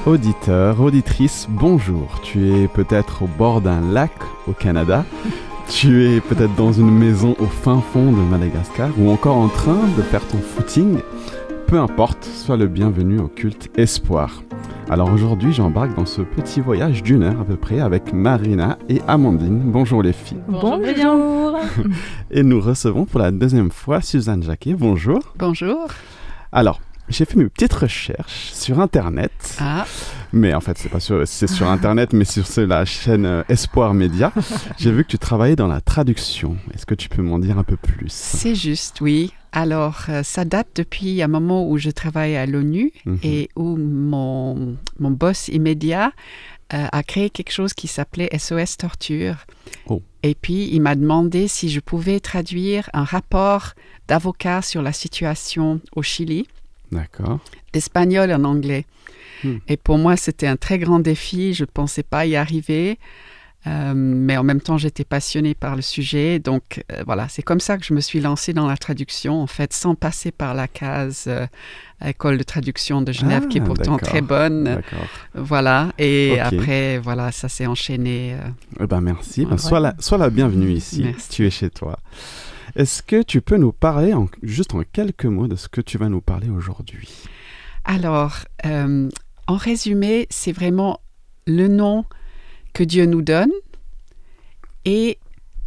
Auditeur, auditrice, bonjour. Tu es peut-être au bord d'un lac au Canada, tu es peut-être dans une maison au fin fond de Madagascar ou encore en train de faire ton footing. Peu importe, sois le bienvenu au culte Espoir. Alors aujourd'hui, j'embarque dans ce petit voyage d'une heure à peu près avec Marina et Amandine. Bonjour les filles. Bonjour. Et nous recevons pour la deuxième fois Suzanne Jacquet. Bonjour. Bonjour. Alors, j'ai fait mes petites recherches sur Internet. Mais en fait, c'est sur Internet, mais sur la chaîne Espoir Média. J'ai vu que tu travaillais dans la traduction. Est-ce que tu peux m'en dire un peu plus? C'est juste, oui. Alors, ça date depuis un moment où je travaille à l'ONU et où mon boss immédiat a créé quelque chose qui s'appelait SOS Torture. Oh. Et puis, il m'a demandé si je pouvais traduire un rapport d'avocat sur la situation au Chili. D'accord. D'espagnol en anglais. Et pour moi, c'était un très grand défi. Je ne pensais pas y arriver. Mais en même temps, j'étais passionnée par le sujet. Donc, voilà, c'est comme ça que je me suis lancée dans la traduction, en fait, sans passer par la case École de traduction de Genève, qui est pourtant très bonne. D'accord. Voilà. Et après, voilà, ça s'est enchaîné. Merci. Sois la bienvenue ici. Merci. Tu es chez toi. Est-ce que tu peux nous parler, juste en quelques mots, de ce que tu vas nous parler aujourd'hui? Alors, en résumé, c'est vraiment le nom que Dieu nous donne et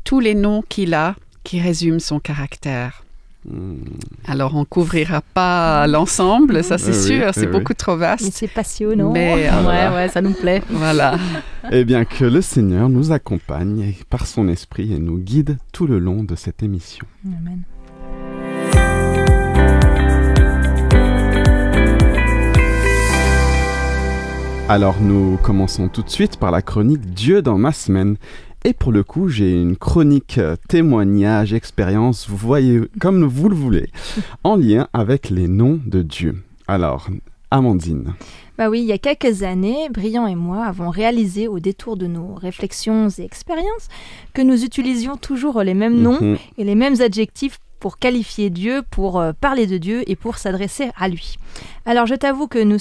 tous les noms qu'il a qui résument son caractère. Alors, on ne couvrira pas l'ensemble, ça c'est sûr, c'est beaucoup trop vaste. Mais c'est passionnant. Mais ouais, ça nous plaît. Voilà. Eh bien, que le Seigneur nous accompagne par son esprit et nous guide tout le long de cette émission. Amen. Alors, nous commençons tout de suite par la chronique Dieu dans ma semaine. Et pour le coup, j'ai une chronique témoignage, expérience, vous voyez comme vous le voulez, en lien avec les noms de Dieu. Alors, Amandine. Oui, il y a quelques années, Brian et moi avons réalisé au détour de nos réflexions et expériences que nous utilisions toujours les mêmes noms et les mêmes adjectifs pour qualifier Dieu, pour parler de Dieu et pour s'adresser à lui. Alors je t'avoue que nous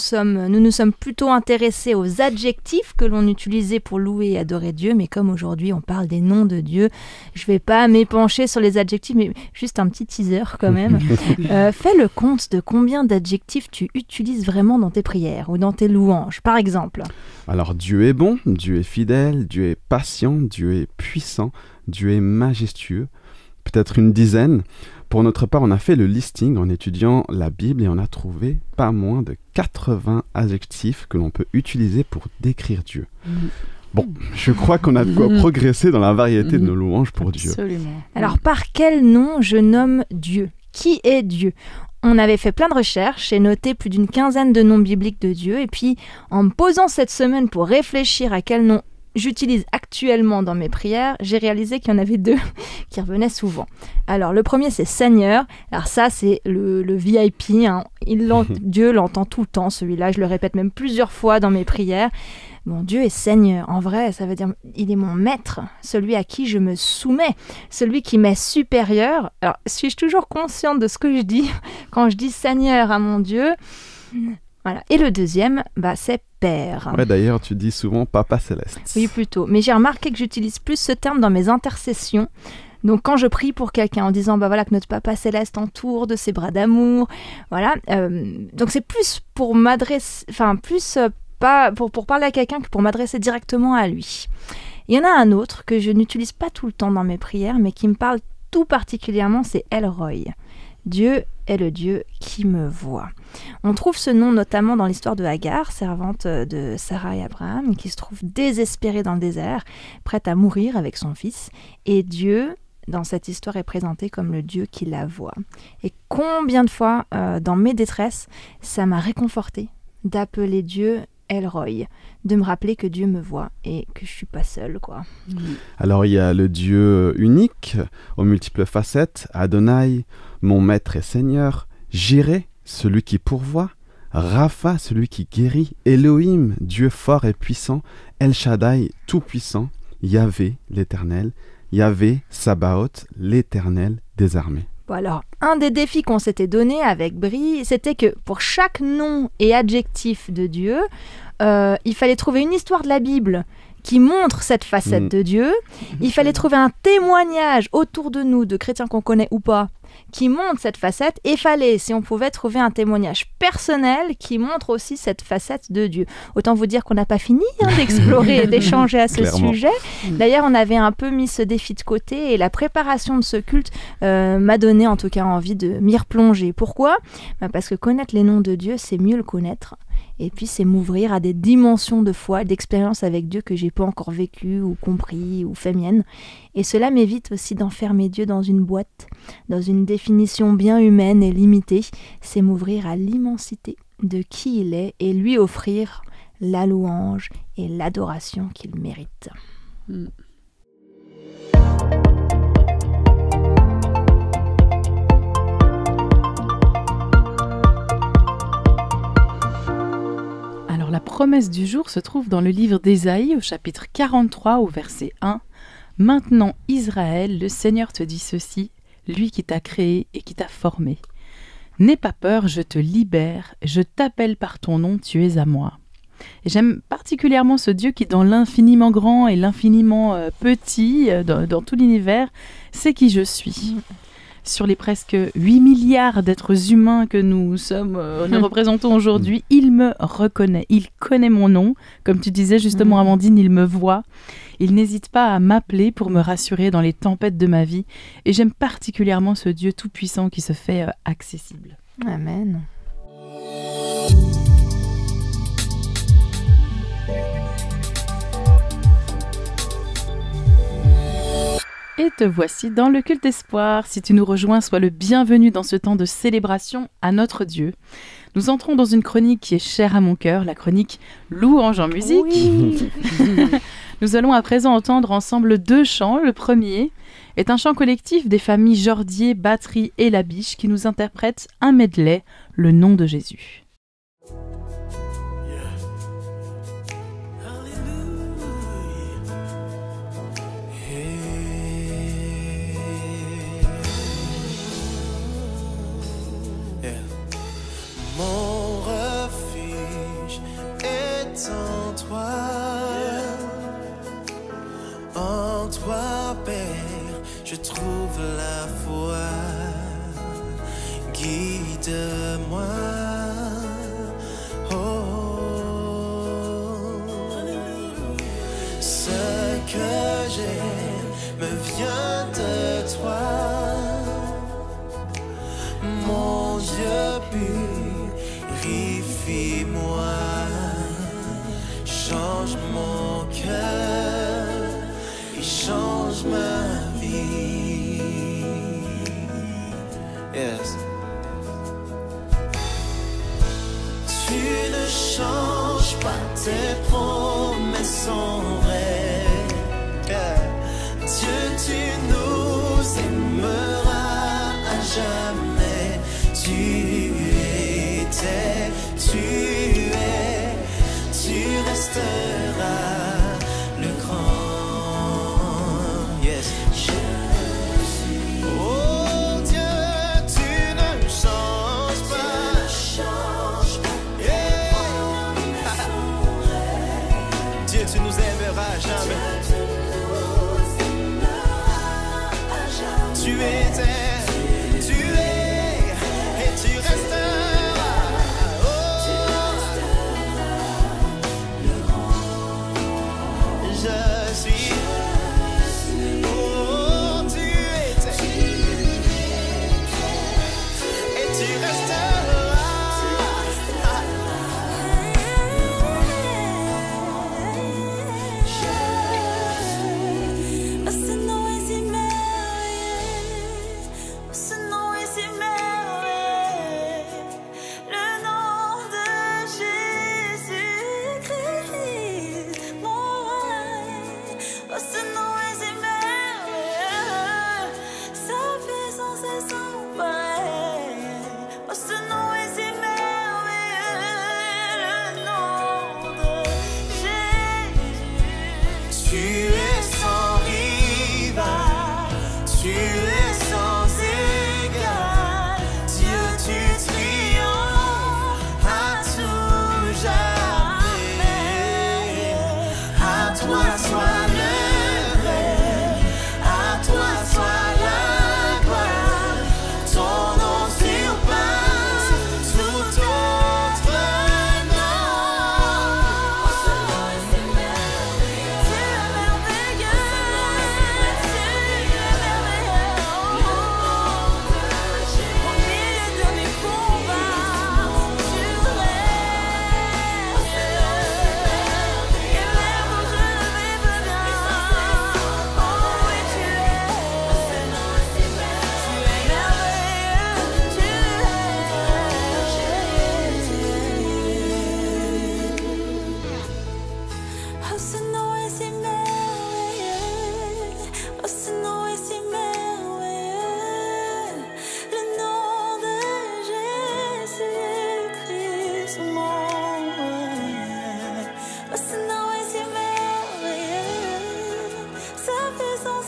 nous sommes plutôt intéressés aux adjectifs que l'on utilisait pour louer et adorer Dieu, mais comme aujourd'hui on parle des noms de Dieu, je ne vais pas m'épancher sur les adjectifs, mais juste un petit teaser quand même. Fais le compte de combien d'adjectifs tu utilises vraiment dans tes prières ou dans tes louanges, par exemple. Alors Dieu est bon, Dieu est fidèle, Dieu est patient, Dieu est puissant, Dieu est majestueux. Peut-être une dizaine. Pour notre part, on a fait le listing en étudiant la Bible et on a trouvé pas moins de 80 adjectifs que l'on peut utiliser pour décrire Dieu. Bon, je crois qu'on a de quoi progresser dans la variété de nos louanges pour Dieu. Absolument. Alors, par quel nom je nomme Dieu? Qui est Dieu? On avait fait plein de recherches et noté plus d'une quinzaine de noms bibliques de Dieu. Et puis, en me posant cette semaine pour réfléchir à quel nom j'utilise actuellement dans mes prières, j'ai réalisé qu'il y en avait deux qui revenaient souvent. Alors, le premier, c'est Seigneur. Alors ça, c'est le VIP. Dieu l'entend tout le temps, celui-là. Je le répète même plusieurs fois dans mes prières. Mon Dieu est Seigneur. En vrai, ça veut dire il est mon maître, celui à qui je me soumets, celui qui m'est supérieur. Alors, suis-je toujours consciente de ce que je dis quand je dis Seigneur à mon Dieu? Voilà. Et le deuxième, c'est Père. Ouais, d'ailleurs, tu dis souvent Papa Céleste. Oui, plutôt. Mais j'ai remarqué que j'utilise plus ce terme dans mes intercessions. Donc, quand je prie pour quelqu'un en disant voilà, que notre Papa Céleste entoure de ses bras d'amour, voilà. Donc, c'est plus pour m'adresser, pas pour parler à quelqu'un que pour m'adresser directement à lui. Il y en a un autre que je n'utilise pas tout le temps dans mes prières, mais qui me parle tout particulièrement, c'est El Roi. Dieu est le Dieu qui me voit. On trouve ce nom notamment dans l'histoire de Agar, servante de Sarah et Abraham, qui se trouve désespérée dans le désert, prête à mourir avec son fils. Et Dieu, dans cette histoire, est présenté comme le Dieu qui la voit. Et combien de fois, dans mes détresses, ça m'a réconfortée d'appeler Dieu El Roi, de me rappeler que Dieu me voit et que je suis pas seule, quoi. Alors il y a le Dieu unique, aux multiples facettes, Adonai, mon maître et Seigneur, Jireh, celui qui pourvoit, Rapha, celui qui guérit, Elohim, Dieu fort et puissant, El Shaddai, tout-puissant, Yahvé, l'Éternel, Yahvé, Sabaoth, l'Éternel des armées. Bon alors, un des défis qu'on s'était donné avec Brie, c'était que pour chaque nom et adjectif de Dieu, il fallait trouver une histoire de la Bible qui montre cette facette de Dieu. Il fallait trouver un témoignage autour de nous, de chrétiens qu'on connaît ou pas, qui montre cette facette. Et il fallait, si on pouvait, trouver un témoignage personnel qui montre aussi cette facette de Dieu. Autant vous dire qu'on n'a pas fini d'explorer et d'échanger à ce sujet. D'ailleurs, on avait un peu mis ce défi de côté et la préparation de ce culte m'a donné en tout cas envie de m'y replonger. Pourquoi ? Parce que connaître les noms de Dieu, c'est mieux le connaître. Et puis, c'est m'ouvrir à des dimensions de foi, d'expérience avec Dieu que j'ai pas encore vécues ou compris ou fait mienne. Et cela m'évite aussi d'enfermer Dieu dans une boîte, dans une définition bien humaine et limitée. C'est m'ouvrir à l'immensité de qui il est et lui offrir la louange et l'adoration qu'il mérite. La promesse du jour se trouve dans le livre d'Ésaïe au chapitre 43 au verset 1. « Maintenant Israël, le Seigneur te dit ceci, lui qui t'a créé et qui t'a formé. N'aie pas peur, je te libère, je t'appelle par ton nom, tu es à moi. » Et j'aime particulièrement ce Dieu qui, dans l'infiniment grand et l'infiniment petit, dans tout l'univers, sait qui je suis. Sur les presque 8 milliards d'êtres humains que nous sommes, nous représentons aujourd'hui, il me reconnaît, il connaît mon nom. Comme tu disais justement, Amandine, il me voit. Il n'hésite pas à m'appeler pour me rassurer dans les tempêtes de ma vie. Et j'aime particulièrement ce Dieu tout-puissant qui se fait accessible. Amen. Et te voici dans le culte espoir. Si tu nous rejoins, sois le bienvenu dans ce temps de célébration à notre Dieu. Nous entrons dans une chronique qui est chère à mon cœur, la chronique Louange en musique. Oui. Nous allons à présent entendre ensemble 2 chants. Le premier est un chant collectif des familles Jordier, Batterie et Labiche qui nous interprètent un medley, le nom de Jésus. Mon refuge est en toi, Père, je trouve la foi. Guide-moi, ce que j'aime me vient de toi, mon Dieu purifie-moi, change mon cœur et change ma vie. Yes. Tu ne changes pas, tes promesses sont vraies. Dieu, tu nous aimeras à jamais. Tu étais, tu es, tu resteras le grand. Yes. Je suis. Oh Dieu, tu ne changes pas. Dieu, tu nous aimeras jamais. Tu étais, tu es, et tu restes.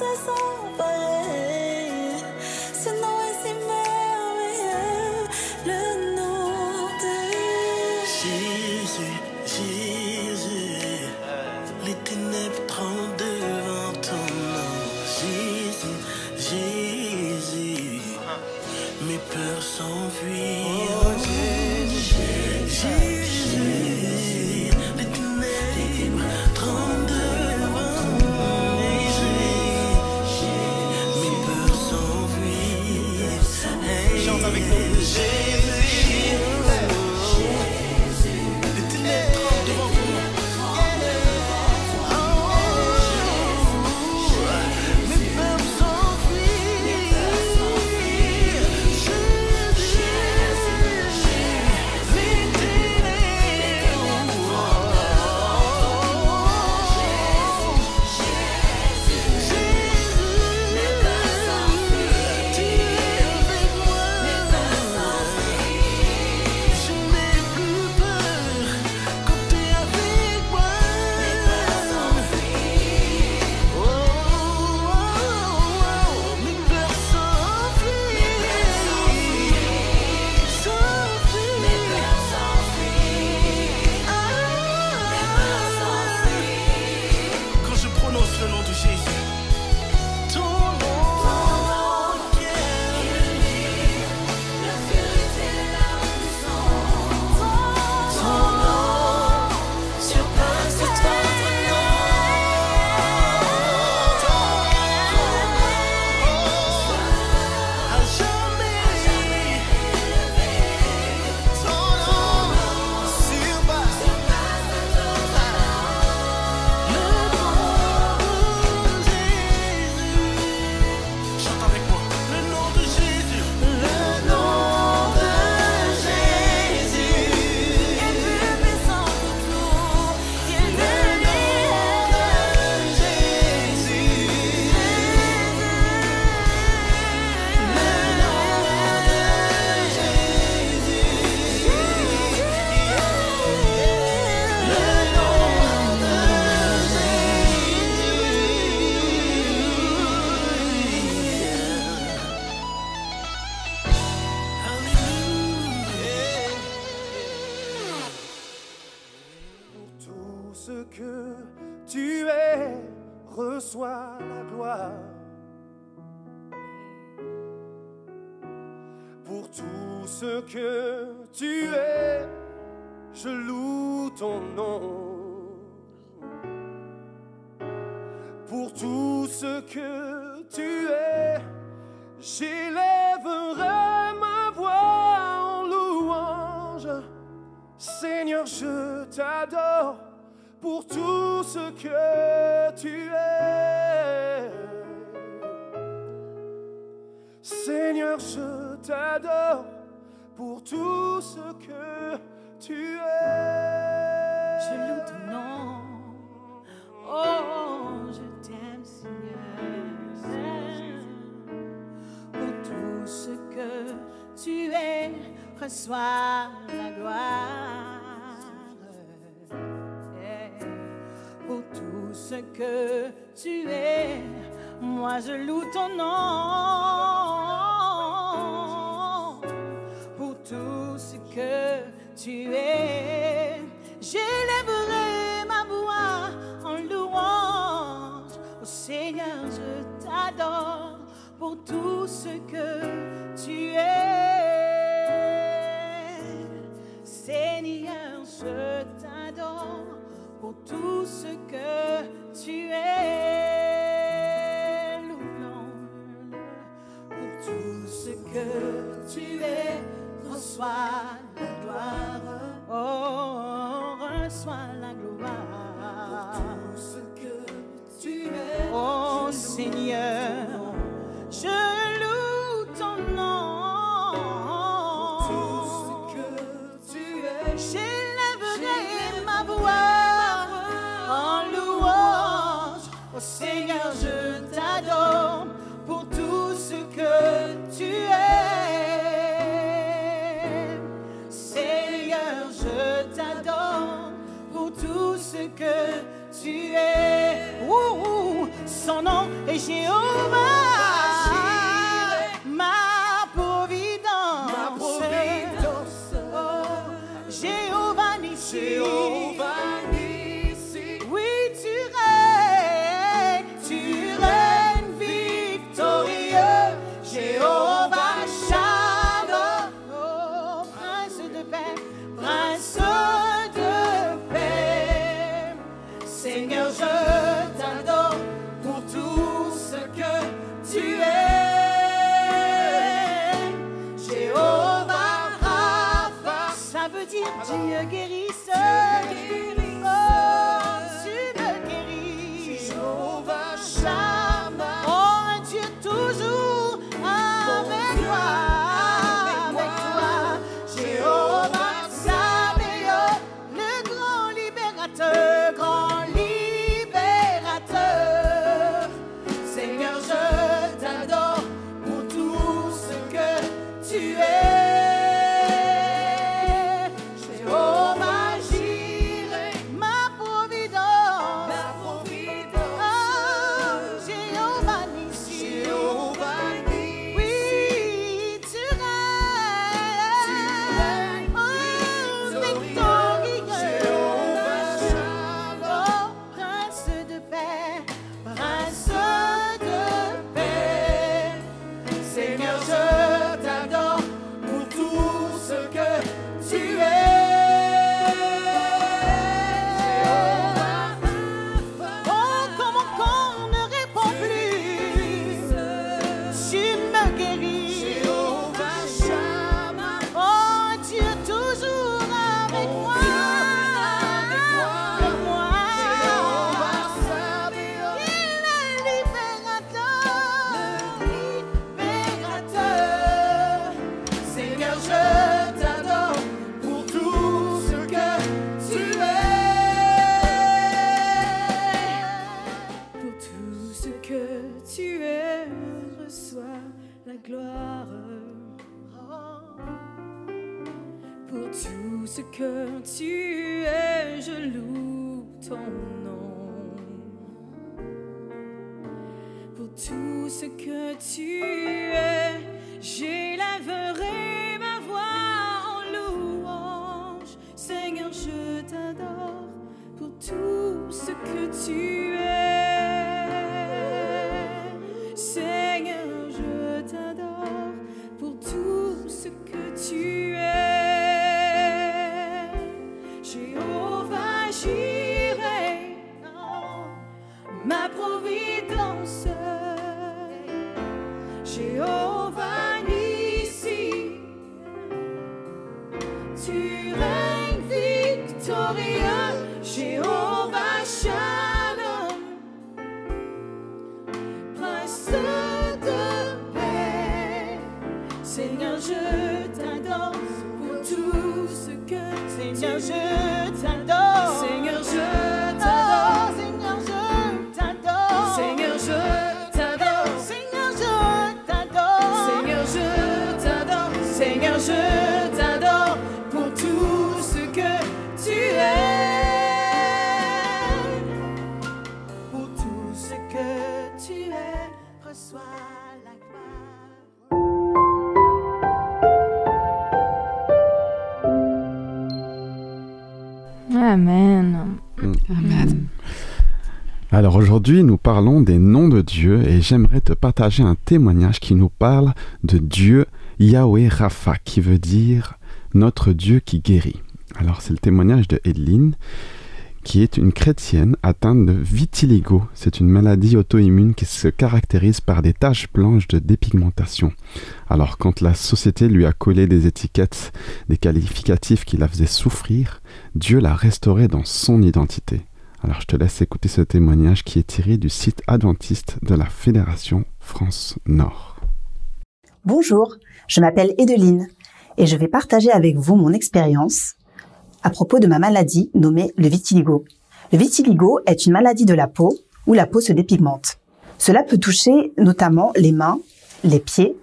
c'est sans pareil. Ce nom est si merveilleux, le nom de Jésus, Jésus. Les ténèbres tremblent devant ton nom. Jésus, Jésus. Mes peurs s'enfuient. Oh, Jésus, Jésus. Les ténèbres tremblent devant moi. Mes peurs s'enfuient. Hey, chante avec nous. Jésus, les ténèbres tremblent devant vous. Mes peurs s'enfuient. Quand je prononce le nom de Jésus, ton nom guérit. la vérité, la puissance. Ton nom surpasse tout autre nom. À jamais, ton nom surpasse. Chante avec moi. Le nom de Jésus. Le nom de Jésus est plus puissant que tout. Il est le nom de Jésus. Le nom de Jésus. Le nom Pour tout ce que tu es, reçois la gloire. Pour tout ce que tu es, je loue ton nom. Pour tout ce que tu es, j'élèverai ma voix en louange. Seigneur, je t'adore pour tout ce que tu es. Seigneur, je t'adore pour tout ce que tu es. Je loue ton nom. Oh, je t'aime, Seigneur. Pour tout ce que tu es, reçois la gloire. Pour tout ce que tu es, moi je loue ton nom. Pour tout ce que tu es, j'élèverai ma voix en louange. Oh Seigneur, je t'adore pour tout ce que tu es. Seigneur, je t'adore pour tout ce que tu es. Louons-le pour tout ce que tu es. Reçois la gloire. Oh, reçois la gloire. Pour tout ce que tu es. Oh Seigneur, je loue ton nom. Pour tout ce que tu es. J'élèverai ma voix en louange. Oh Seigneur, je t'adore pour tout ce que tu es. Seigneur, je t'adore pour tout ce que tu es. Son nom ma providence, Jéhovah Nissi, oui tu règnes victorieux, Jéhovah Shalom, oh, prince de paix, Seigneur je t'adore pour tout ce que tu es, Jéhovah Rapha, ça veut dire Dieu guérisseur, oh, tu me guéris, Jéhovah Shammah, oh un Dieu toujours avec toi, Jéhovah Sabaoth, le grand libérateur, Seigneur je t'adore pour tout ce que tu es, Jéhovah Jireh, ma providence, oh, Jéhovah Nissi, oui tu règnes, oh, victorieux, oh, prince de paix, Seigneur je t'adore pour tout ce que tu es, oh quand mon corps ne répond plus, tu me guéris, Jéhovah Shammah, oh Dieu toujours avec moi, Jéhovah Sabaoth, il est libérateur, Seigneur je t'adore pour tout ce que tu es, pour tout ce que tu es, reçois la gloire, pour tout ce que tu es, je loue ton nom, pour tout ce que tu es, j'élèverai ma voix en louange, Seigneur je t'adore pour tout ce que tu es, Seigneur je t'adore pour tout ce que tu es, Jéhovah Jireh, ma providence, Jéhovah Nissi, tu règnes victorieux, Jéhovah Shalom, prince de paix, Seigneur je t'adore pour tout ce que, Seigneur je t'adore, Seigneur je t'adore, Seigneur je t'adore, Seigneur je t'adore, Seigneur je t'adore, Seigneur je t'adore, Seigneur je t'adore pour tout ce que tu es, pour tout ce que tu es, reçois la gloire. Amen. Amen. Alors aujourd'hui, nous parlons des noms de Dieu et j'aimerais te partager un témoignage qui nous parle de Dieu Yahweh Rapha, qui veut dire notre Dieu qui guérit. Alors c'est le témoignage de Edeline, qui est une chrétienne atteinte de vitiligo. C'est une maladie auto-immune qui se caractérise par des taches blanches de dépigmentation. Alors quand la société lui a collé des étiquettes, des qualificatifs qui la faisaient souffrir, Dieu l'a restaurée dans son identité. Alors je te laisse écouter ce témoignage qui est tiré du site adventiste de la Fédération France Nord. Bonjour, je m'appelle Edeline et je vais partager avec vous mon expérience à propos de ma maladie nommée le vitiligo. Le vitiligo est une maladie de la peau où la peau se dépigmente. Cela peut toucher notamment les mains, les pieds,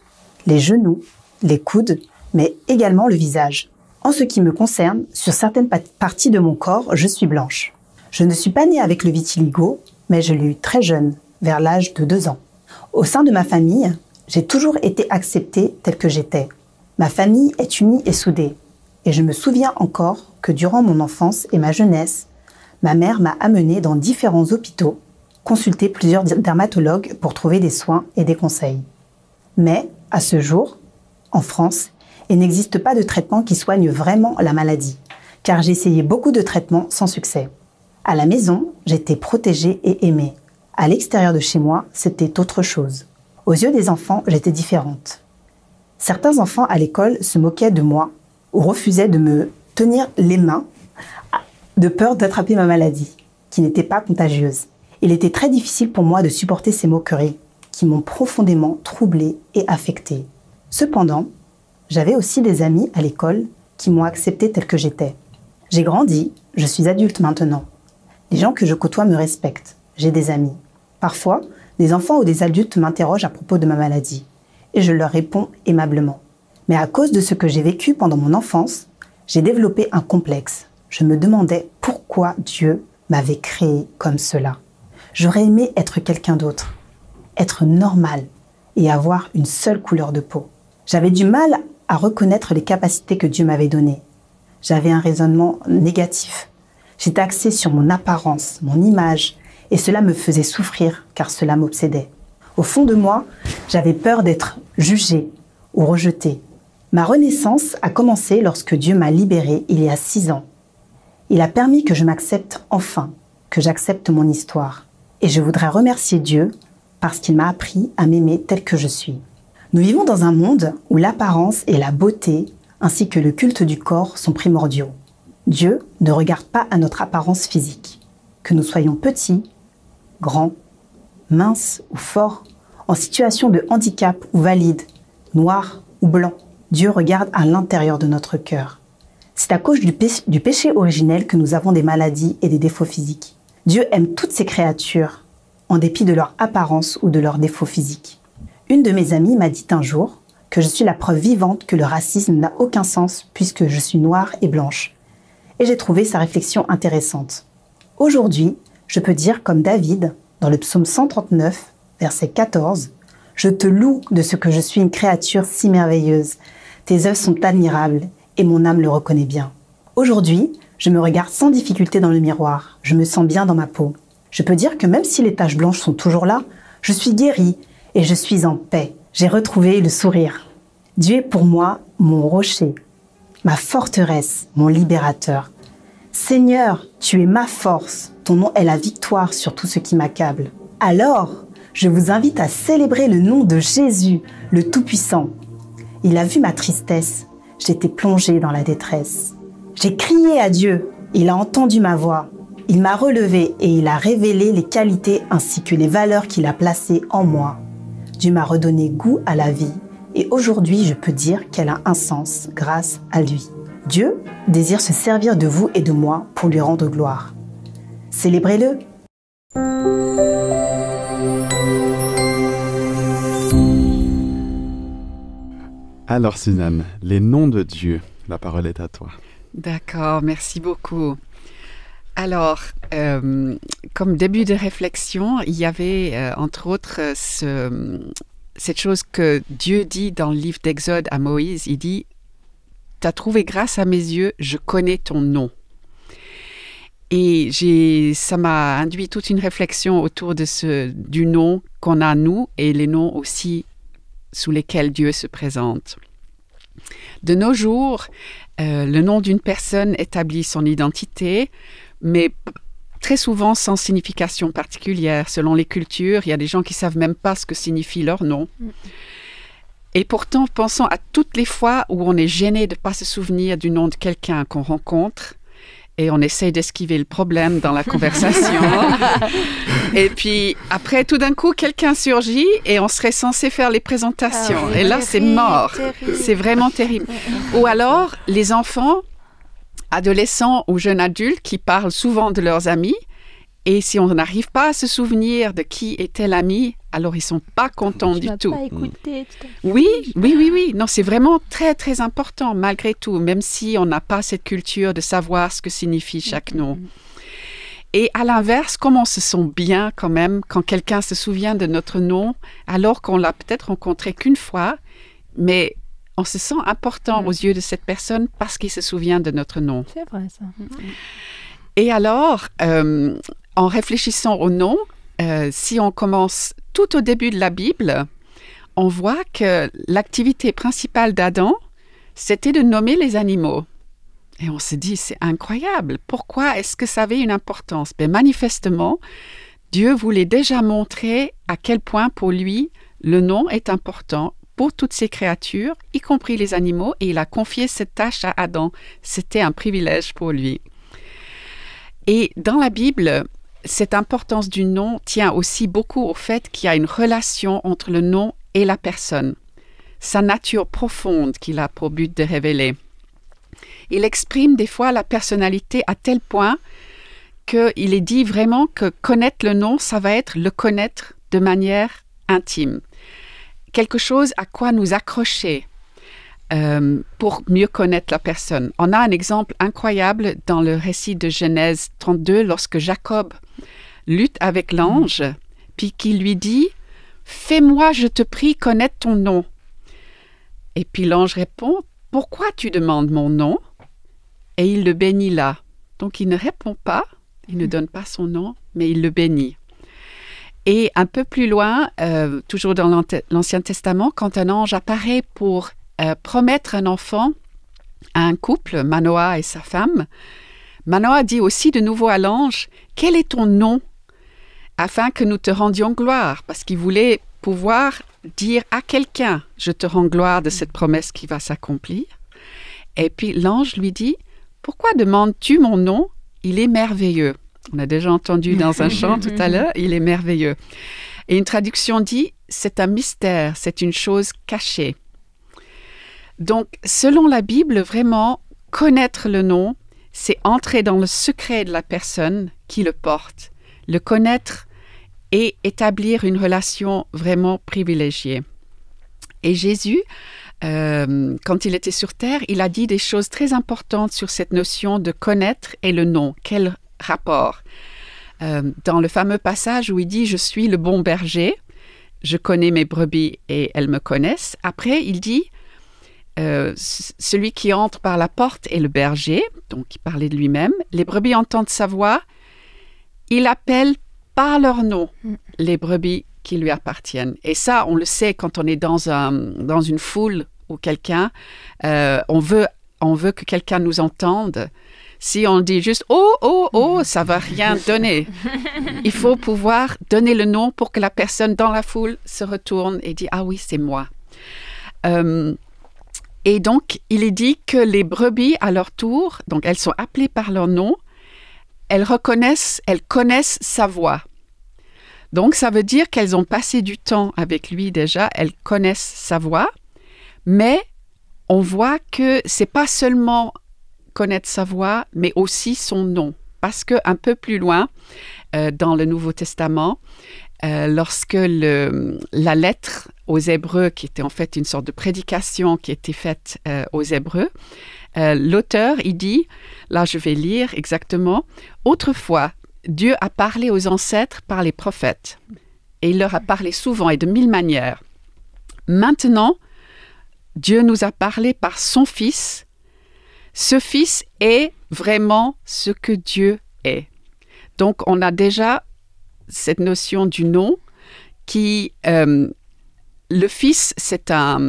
les genoux, les coudes, mais également le visage. En ce qui me concerne, sur certaines parties de mon corps, je suis blanche. Je ne suis pas née avec le vitiligo, mais je l'ai eu très jeune, vers l'âge de 2 ans. Au sein de ma famille, j'ai toujours été acceptée telle que j'étais. Ma famille est unie et soudée. Et je me souviens encore que durant mon enfance et ma jeunesse, ma mère m'a amenée dans différents hôpitaux, consulter plusieurs dermatologues pour trouver des soins et des conseils. Mais, à ce jour, en France, il n'existe pas de traitement qui soigne vraiment la maladie, car j'ai essayé beaucoup de traitements sans succès. À la maison, j'étais protégée et aimée. À l'extérieur de chez moi, c'était autre chose. Aux yeux des enfants, j'étais différente. Certains enfants à l'école se moquaient de moi ou refusaient de me tenir les mains de peur d'attraper ma maladie, qui n'était pas contagieuse. Il était très difficile pour moi de supporter ces moqueries qui m'ont profondément troublée et affectée. Cependant, j'avais aussi des amis à l'école qui m'ont acceptée telle que j'étais. J'ai grandi, je suis adulte maintenant. Les gens que je côtoie me respectent, j'ai des amis. Parfois, des enfants ou des adultes m'interrogent à propos de ma maladie et je leur réponds aimablement. Mais à cause de ce que j'ai vécu pendant mon enfance, j'ai développé un complexe. Je me demandais pourquoi Dieu m'avait créé comme cela. J'aurais aimé être quelqu'un d'autre, être normal et avoir une seule couleur de peau. J'avais du mal à reconnaître les capacités que Dieu m'avait données. J'avais un raisonnement négatif. J'étais axée sur mon apparence, mon image, et cela me faisait souffrir car cela m'obsédait. Au fond de moi, j'avais peur d'être jugée ou rejetée. Ma renaissance a commencé lorsque Dieu m'a libérée il y a 6 ans. Il a permis que je m'accepte enfin, que j'accepte mon histoire. Et je voudrais remercier Dieu parce qu'il m'a appris à m'aimer tel que je suis. Nous vivons dans un monde où l'apparence et la beauté, ainsi que le culte du corps, sont primordiaux. Dieu ne regarde pas à notre apparence physique. Que nous soyons petits, grands, minces ou forts, en situation de handicap ou valide, noirs ou blancs, Dieu regarde à l'intérieur de notre cœur. C'est à cause du péché originel que nous avons des maladies et des défauts physiques. Dieu aime toutes ses créatures, en dépit de leur apparence ou de leurs défauts physiques. Une de mes amies m'a dit un jour que je suis la preuve vivante que le racisme n'a aucun sens puisque je suis noire et blanche. Et j'ai trouvé sa réflexion intéressante. Aujourd'hui, je peux dire comme David, dans le psaume 139, verset 14, « Je te loue de ce que je suis une créature si merveilleuse. Tes œuvres sont admirables et mon âme le reconnaît bien. » Aujourd'hui, je me regarde sans difficulté dans le miroir. Je me sens bien dans ma peau. Je peux dire que même si les taches blanches sont toujours là, je suis guérie et je suis en paix. J'ai retrouvé le sourire. Dieu est pour moi mon rocher, ma forteresse, mon libérateur. Seigneur, tu es ma force. Ton nom est la victoire sur tout ce qui m'accable. Alors, je vous invite à célébrer le nom de Jésus, le Tout-Puissant. Il a vu ma tristesse. J'étais plongée dans la détresse. J'ai crié à Dieu. Il a entendu ma voix. Il m'a relevée et il a révélé les qualités ainsi que les valeurs qu'il a placées en moi. Dieu m'a redonné goût à la vie et aujourd'hui je peux dire qu'elle a un sens grâce à lui. Dieu désire se servir de vous et de moi pour lui rendre gloire. Célébrez-le. Alors Suzanne, les noms de Dieu, la parole est à toi. D'accord, merci beaucoup. Alors, comme début de réflexion, il y avait entre autres cette chose que Dieu dit dans le livre d'Exode à Moïse. Il dit « T'as trouvé grâce à mes yeux, je connais ton nom ». Et ça m'a induit toute une réflexion autour du nom qu'on a nous et les noms aussi sous lesquels Dieu se présente. De nos jours, le nom d'une personne établit son identité, mais très souvent sans signification particulière. Selon les cultures, il y a des gens qui ne savent même pas ce que signifie leur nom. Et pourtant, pensons à toutes les fois où on est gêné de ne pas se souvenir du nom de quelqu'un qu'on rencontre et on essaye d'esquiver le problème dans la conversation. Et puis, après, tout d'un coup, quelqu'un surgit et on serait censé faire les présentations. Ah oui, et là, c'est mort. Terrible. C'est vraiment terrible. Ou alors, les enfants, adolescents ou jeunes adultes qui parlent souvent de leurs amis et si on n'arrive pas à se souvenir de qui était l'ami, alors ils ne sont pas contents du tout. Pas écouté, oui. Non, c'est vraiment très, très important malgré tout, même si on n'a pas cette culture de savoir ce que signifie chaque nom. Et à l'inverse, comme on se sent bien quand même quand quelqu'un se souvient de notre nom, alors qu'on l'a peut-être rencontré qu'une fois, mais on se sent important aux yeux de cette personne parce qu'il se souvient de notre nom. C'est vrai, ça. Et alors, en réfléchissant au nom, si on commence tout au début de la Bible, on voit que l'activité principale d'Adam, c'était de nommer les animaux. Et on se dit, c'est incroyable. Pourquoi est-ce que ça avait une importance? Ben, manifestement, Dieu voulait déjà montrer à quel point pour lui, le nom est important pour toutes ces créatures, y compris les animaux, et il a confié cette tâche à Adam. C'était un privilège pour lui. Et dans la Bible, cette importance du nom tient aussi beaucoup au fait qu'il y a une relation entre le nom et la personne, sa nature profonde qu'il a pour but de révéler. Il exprime des fois la personnalité à tel point qu'il est dit vraiment que connaître le nom, ça va être le connaître de manière intime. Quelque chose à quoi nous accrocher pour mieux connaître la personne. On a un exemple incroyable dans le récit de Genèse 32, lorsque Jacob lutte avec l'ange, puis qu'il lui dit « Fais-moi, je te prie, connaître ton nom. » Et puis l'ange répond « Pourquoi tu demandes mon nom ?» Et il le bénit là. Donc il ne répond pas, il ne donne pas son nom, mais il le bénit. Et un peu plus loin, toujours dans l'Ancien Testament, quand un ange apparaît pour promettre un enfant à un couple, Manoah et sa femme, Manoah dit aussi de nouveau à l'ange « Quel est ton nom ?» afin que nous te rendions gloire, parce qu'il voulait pouvoir dire à quelqu'un « Je te rends gloire de cette promesse qui va s'accomplir. » Et puis l'ange lui dit « Pourquoi demandes-tu mon nom? Il est merveilleux. » On a déjà entendu dans un chant tout à l'heure, « Il est merveilleux. » Et une traduction dit « C'est un mystère, c'est une chose cachée. » Donc, selon la Bible, vraiment, connaître le nom, c'est entrer dans le secret de la personne qui le porte, le connaître et établir une relation vraiment privilégiée. Et Jésus, quand il était sur terre, il a dit des choses très importantes sur cette notion de connaître et le nom. Quel rapport? Dans le fameux passage où il dit « Je suis le bon berger, je connais mes brebis et elles me connaissent ». Après, il dit celui qui entre par la porte est le berger, donc il parlait de lui-même. Les brebis entendent sa voix. Il appelle par leur nom les brebis qui lui appartiennent. Et ça, on le sait quand on est dans une foule ou quelqu'un, on veut que quelqu'un nous entende. Si on dit juste « Oh, oh, oh », ça ne va rien donner. Il faut pouvoir donner le nom pour que la personne dans la foule se retourne et dit « Ah oui, c'est moi ». Et donc, il est dit que les brebis, à leur tour, donc elles sont appelées par leur nom, elles connaissent sa voix. Donc, ça veut dire qu'elles ont passé du temps avec lui déjà, elles connaissent sa voix, mais on voit que c'est pas seulement connaître sa voix, mais aussi son nom. Parce qu'un peu plus loin, dans le Nouveau Testament, lorsque la lettre aux Hébreux, qui était en fait une sorte de prédication qui était faite aux Hébreux, l'auteur, il dit, là je vais lire exactement, « Autrefois, Dieu a parlé aux ancêtres par les prophètes, et il leur a parlé souvent et de mille manières. Maintenant, Dieu nous a parlé par son Fils. Ce Fils est vraiment ce que Dieu est. » Donc, on a déjà cette notion du nom qui... le Fils, c'est à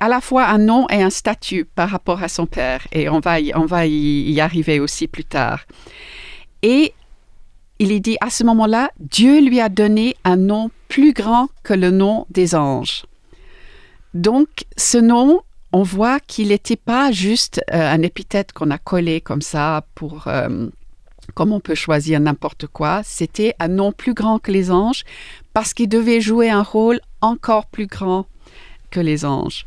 la fois un nom et un statut par rapport à son Père. Et on va y arriver aussi plus tard. Et il est dit, à ce moment-là, Dieu lui a donné un nom plus grand que le nom des anges. Donc, ce nom, on voit qu'il n'était pas juste un épithète qu'on a collé comme ça pour... comme on peut choisir n'importe quoi. C'était un nom plus grand que les anges parce qu'il devait jouer un rôle encore plus grand que les anges.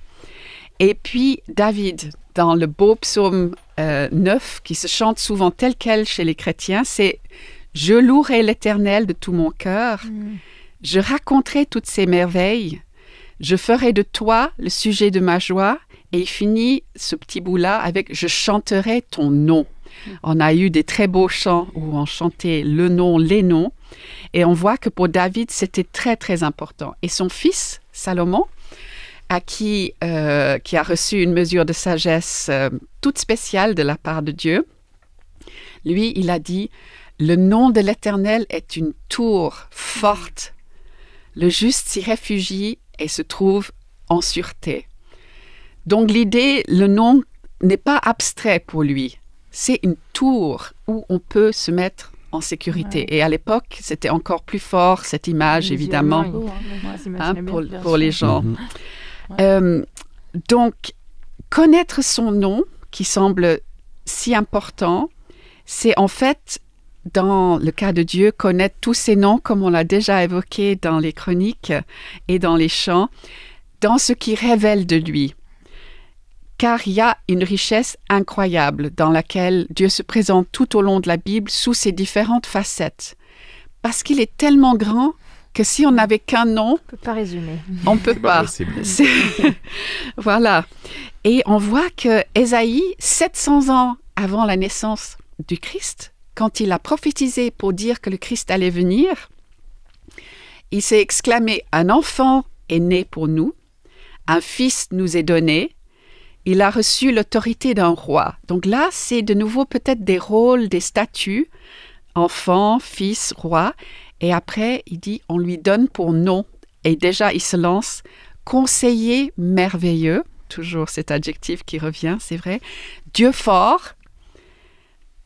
Et puis, David, dans le beau psaume 9, qui se chante souvent tel quel chez les chrétiens, c'est « Je louerai l'Éternel de tout mon cœur, je raconterai toutes ses merveilles, je ferai de toi le sujet de ma joie. » Et il finit ce petit bout-là avec « Je chanterai ton nom ». On a eu des très beaux chants où on chantait le nom, les noms. Et on voit que pour David, c'était très, très important. Et son fils, Salomon, qui a reçu une mesure de sagesse toute spéciale de la part de Dieu, lui, il a dit « Le nom de l'Éternel est une tour forte. Le juste s'y réfugie et se trouve en sûreté. » Donc l'idée, le nom n'est pas abstrait pour lui. C'est une tour où on peut se mettre en sécurité. Ouais. Et à l'époque, c'était encore plus fort, cette image, évidemment, pour les gens. Donc, connaître son nom, qui semble si important, c'est en fait, dans le cas de Dieu, connaître tous ses noms, comme on l'a déjà évoqué dans les chroniques et dans les chants, dans ce qui révèle de lui. Car il y a une richesse incroyable dans laquelle Dieu se présente tout au long de la Bible sous ses différentes facettes. Parce qu'il est tellement grand que si on n'avait qu'un nom, on ne peut pas résumer. On ne peut pas. Voilà. Et on voit que Ésaïe, 700 ans avant la naissance du Christ, quand il a prophétisé pour dire que le Christ allait venir, il s'est exclamé « Un enfant est né pour nous, un fils nous est donné, il a reçu l'autorité d'un roi. » Donc là, c'est de nouveau peut-être des rôles, des statuts, enfant, fils, roi. Et après, il dit, on lui donne pour nom. Et déjà, il se lance, conseiller merveilleux, toujours cet adjectif qui revient, c'est vrai, Dieu fort,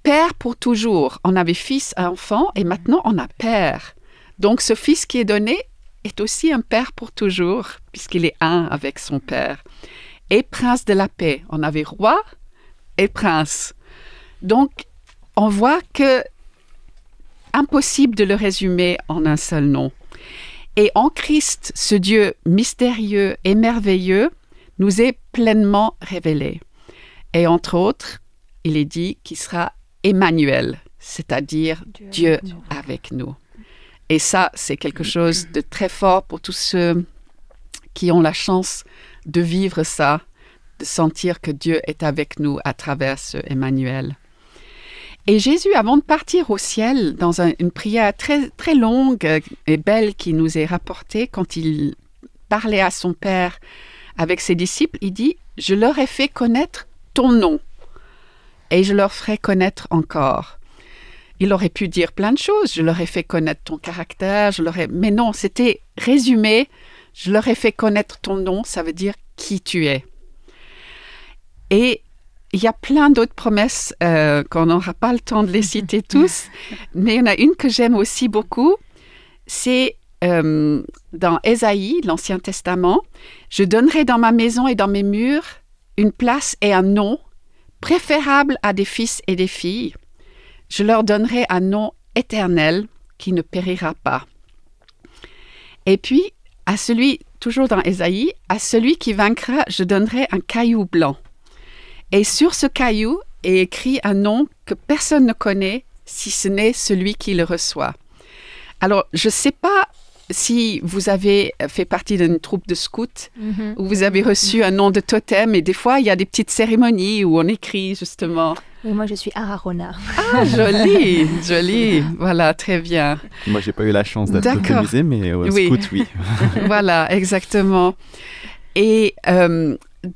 père pour toujours. On avait fils, enfant, et maintenant on a père. Donc ce fils qui est donné est aussi un père pour toujours, puisqu'il est un avec son père. Et prince de la paix. On avait roi et prince. Donc, on voit que impossible de le résumer en un seul nom. Et en Christ, ce Dieu mystérieux et merveilleux nous est pleinement révélé. Et entre autres, il est dit qu'il sera Emmanuel, c'est-à-dire Dieu avec nous. Et ça, c'est quelque chose de très fort pour tous ceux qui ont la chance de vivre ça, de sentir que Dieu est avec nous à travers ce Emmanuel. Et Jésus, avant de partir au ciel, dans une prière très, très longue et belle qui nous est rapportée, quand il parlait à son Père avec ses disciples, il dit « Je leur ai fait connaître ton nom et je leur ferai connaître encore. » Il aurait pu dire plein de choses. « Je leur ai fait connaître ton caractère. » Mais non, c'était résumé. « Je leur ai fait connaître ton nom », ça veut dire qui tu es. Et il y a plein d'autres promesses qu'on n'aura pas le temps de les citer tous, mais il y en a une que j'aime aussi beaucoup, c'est dans Ésaïe, l'Ancien Testament, « Je donnerai dans ma maison et dans mes murs une place et un nom préférable à des fils et des filles. Je leur donnerai un nom éternel qui ne périra pas. » Et puis, toujours dans Ésaïe, « À celui qui vaincra, je donnerai un caillou blanc. » Et sur ce caillou est écrit un nom que personne ne connaît, si ce n'est celui qui le reçoit. Alors, je ne sais pas si vous avez fait partie d'une troupe de scouts, où vous avez reçu un nom de totem, et des fois, il y a des petites cérémonies où on écrit justement. Oui, moi, je suis Ararona. Ah, joli, joli. Voilà, très bien. Moi, je n'ai pas eu la chance d'être totemisée, mais scout, oui. Voilà, exactement. Et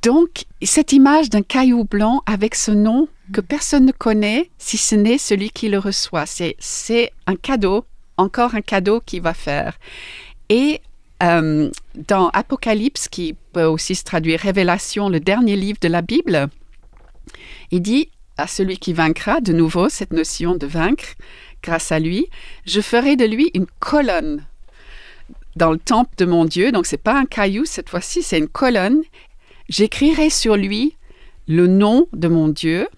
donc, cette image d'un caillou blanc avec ce nom que personne ne connaît, si ce n'est celui qui le reçoit, c'est un cadeau, encore un cadeau qu'il va faire. Et dans Apocalypse, qui peut aussi se traduire Révélation, le dernier livre de la Bible, il dit à celui qui vaincra, de nouveau cette notion de vaincre, grâce à lui, je ferai de lui une colonne dans le temple de mon Dieu. Donc, ce n'est pas un caillou, cette fois-ci, c'est une colonne. J'écrirai sur lui le nom de mon Dieu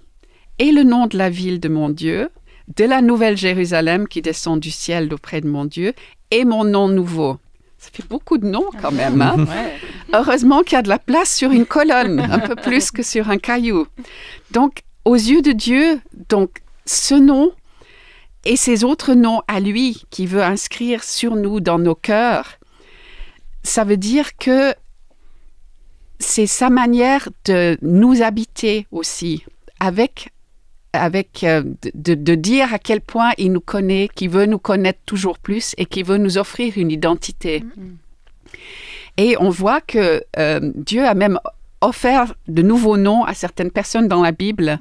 et le nom de la ville de mon Dieu, de la nouvelle Jérusalem qui descend du ciel auprès de mon Dieu, et mon nom nouveau. Ça fait beaucoup de noms quand même. Hein? Ouais. Heureusement qu'il y a de la place sur une colonne, un peu plus que sur un caillou. Donc, aux yeux de Dieu, donc, ce nom et ces autres noms à lui qui veut inscrire sur nous dans nos cœurs, ça veut dire que c'est sa manière de nous habiter aussi, avec de dire à quel point il nous connaît, qu'il veut nous connaître toujours plus et qu'il veut nous offrir une identité. Et on voit que Dieu a même offert de nouveaux noms à certaines personnes dans la Bible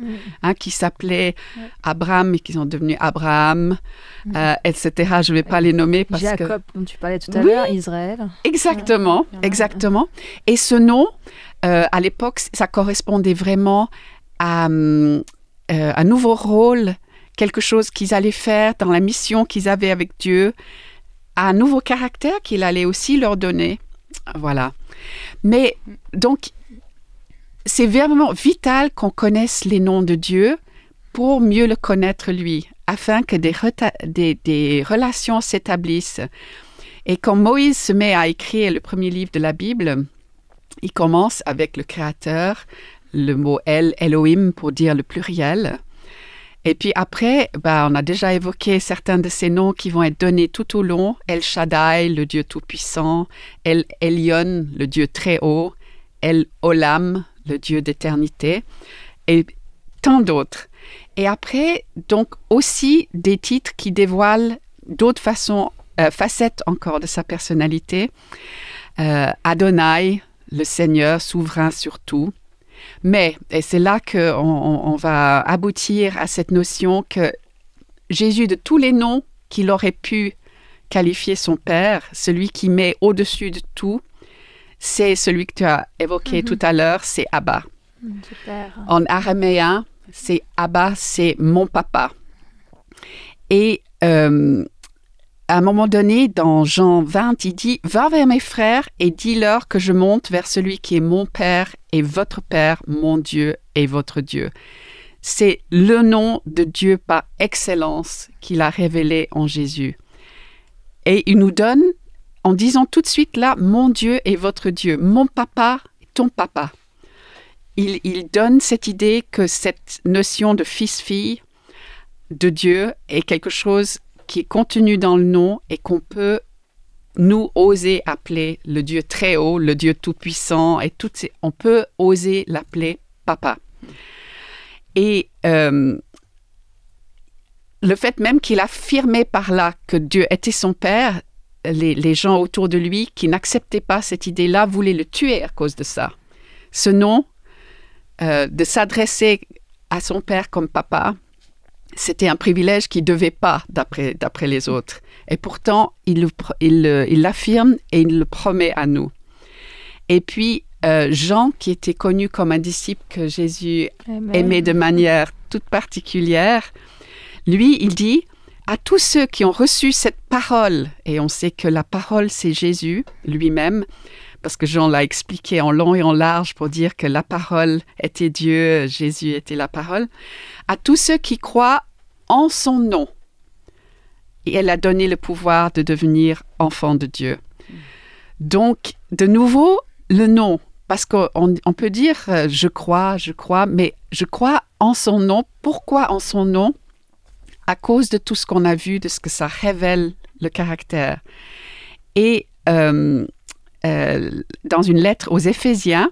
qui s'appelaient Abraham et qui sont devenus Abraham, etc. Je ne vais pas les nommer parce Jacob, dont tu parlais tout à l'heure, Israël. Exactement, exactement. Et ce nom, à l'époque, ça correspondait vraiment à un nouveau rôle, quelque chose qu'ils allaient faire dans la mission qu'ils avaient avec Dieu, à un nouveau caractère qu'il allait aussi leur donner. Voilà. Mais donc, c'est vraiment vital qu'on connaisse les noms de Dieu pour mieux le connaître lui, afin que des relations s'établissent. Et quand Moïse se met à écrire le premier livre de la Bible, il commence avec le Créateur, le mot Elohim pour dire le pluriel. Et puis après, on a déjà évoqué certains de ces noms qui vont être donnés tout au long. El Shaddai, le Dieu Tout-Puissant. El Elyon, le Dieu Très Haut. El Olam, le Dieu d'éternité. Et tant d'autres. Et après, donc aussi des titres qui dévoilent d'autres facettes encore de sa personnalité. Adonai, le Seigneur souverain sur tout. Mais, et c'est là qu'on va aboutir à cette notion que Jésus, de tous les noms qu'il aurait pu qualifier son Père, celui qui met au-dessus de tout, c'est celui que tu as évoqué tout à l'heure, c'est Abba. Super. En araméen, c'est Abba, c'est mon papa. Et à un moment donné, dans Jean 20, il dit « Va vers mes frères et dis-leur que je monte vers celui qui est mon Père et votre Père, mon Dieu et votre Dieu. » C'est le nom de Dieu par excellence qu'il a révélé en Jésus. Et il nous donne, en disant tout de suite là « Mon Dieu et votre Dieu, mon papa, ton papa ». Il donne cette idée que cette notion de fils-fille de Dieu est quelque chose qui est contenu dans le nom et qu'on peut nous oser appeler le Dieu très haut, le Dieu tout-puissant, et on peut oser l'appeler papa. Et le fait même qu'il affirmait par là que Dieu était son père, les gens autour de lui qui n'acceptaient pas cette idée-là voulaient le tuer à cause de ça. Ce nom, de s'adresser à son père comme papa, c'était un privilège qu'il ne devait pas d'après les autres. Et pourtant, il l'affirme et il le promet à nous. Et puis, Jean, qui était connu comme un disciple que Jésus aimait de manière toute particulière, lui, il dit à tous ceux qui ont reçu cette parole, et on sait que la parole, c'est Jésus lui-même, parce que Jean l'a expliqué en long et en large pour dire que la parole était Dieu, Jésus était la parole, à tous ceux qui croient en son nom. Et elle a donné le pouvoir de devenir enfant de Dieu. Donc, de nouveau, le nom, parce qu'on peut dire je crois, mais je crois en son nom. Pourquoi en son nom? À cause de tout ce qu'on a vu, de ce que ça révèle le caractère. Et dans une lettre aux Éphésiens,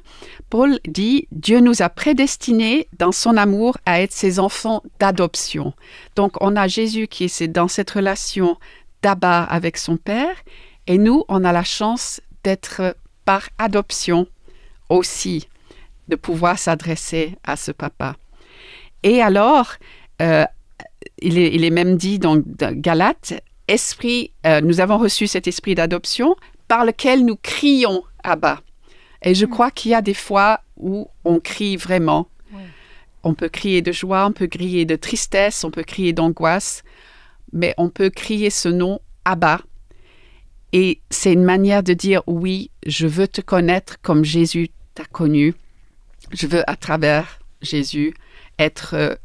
Paul dit « Dieu nous a prédestinés dans son amour à être ses enfants d'adoption ». Donc, on a Jésus qui est dans cette relation d'Abba avec son Père, et nous, on a la chance d'être par adoption aussi, de pouvoir s'adresser à ce papa. Et alors, il est même dit dans Galates, nous avons reçu cet esprit d'adoption par lequel nous crions Abba. Et je crois qu'il y a des fois où on crie vraiment. Ouais. On peut crier de joie, on peut crier de tristesse, on peut crier d'angoisse, mais on peut crier ce nom Abba. Et c'est une manière de dire oui, je veux te connaître comme Jésus t'a connu. Je veux à travers Jésus être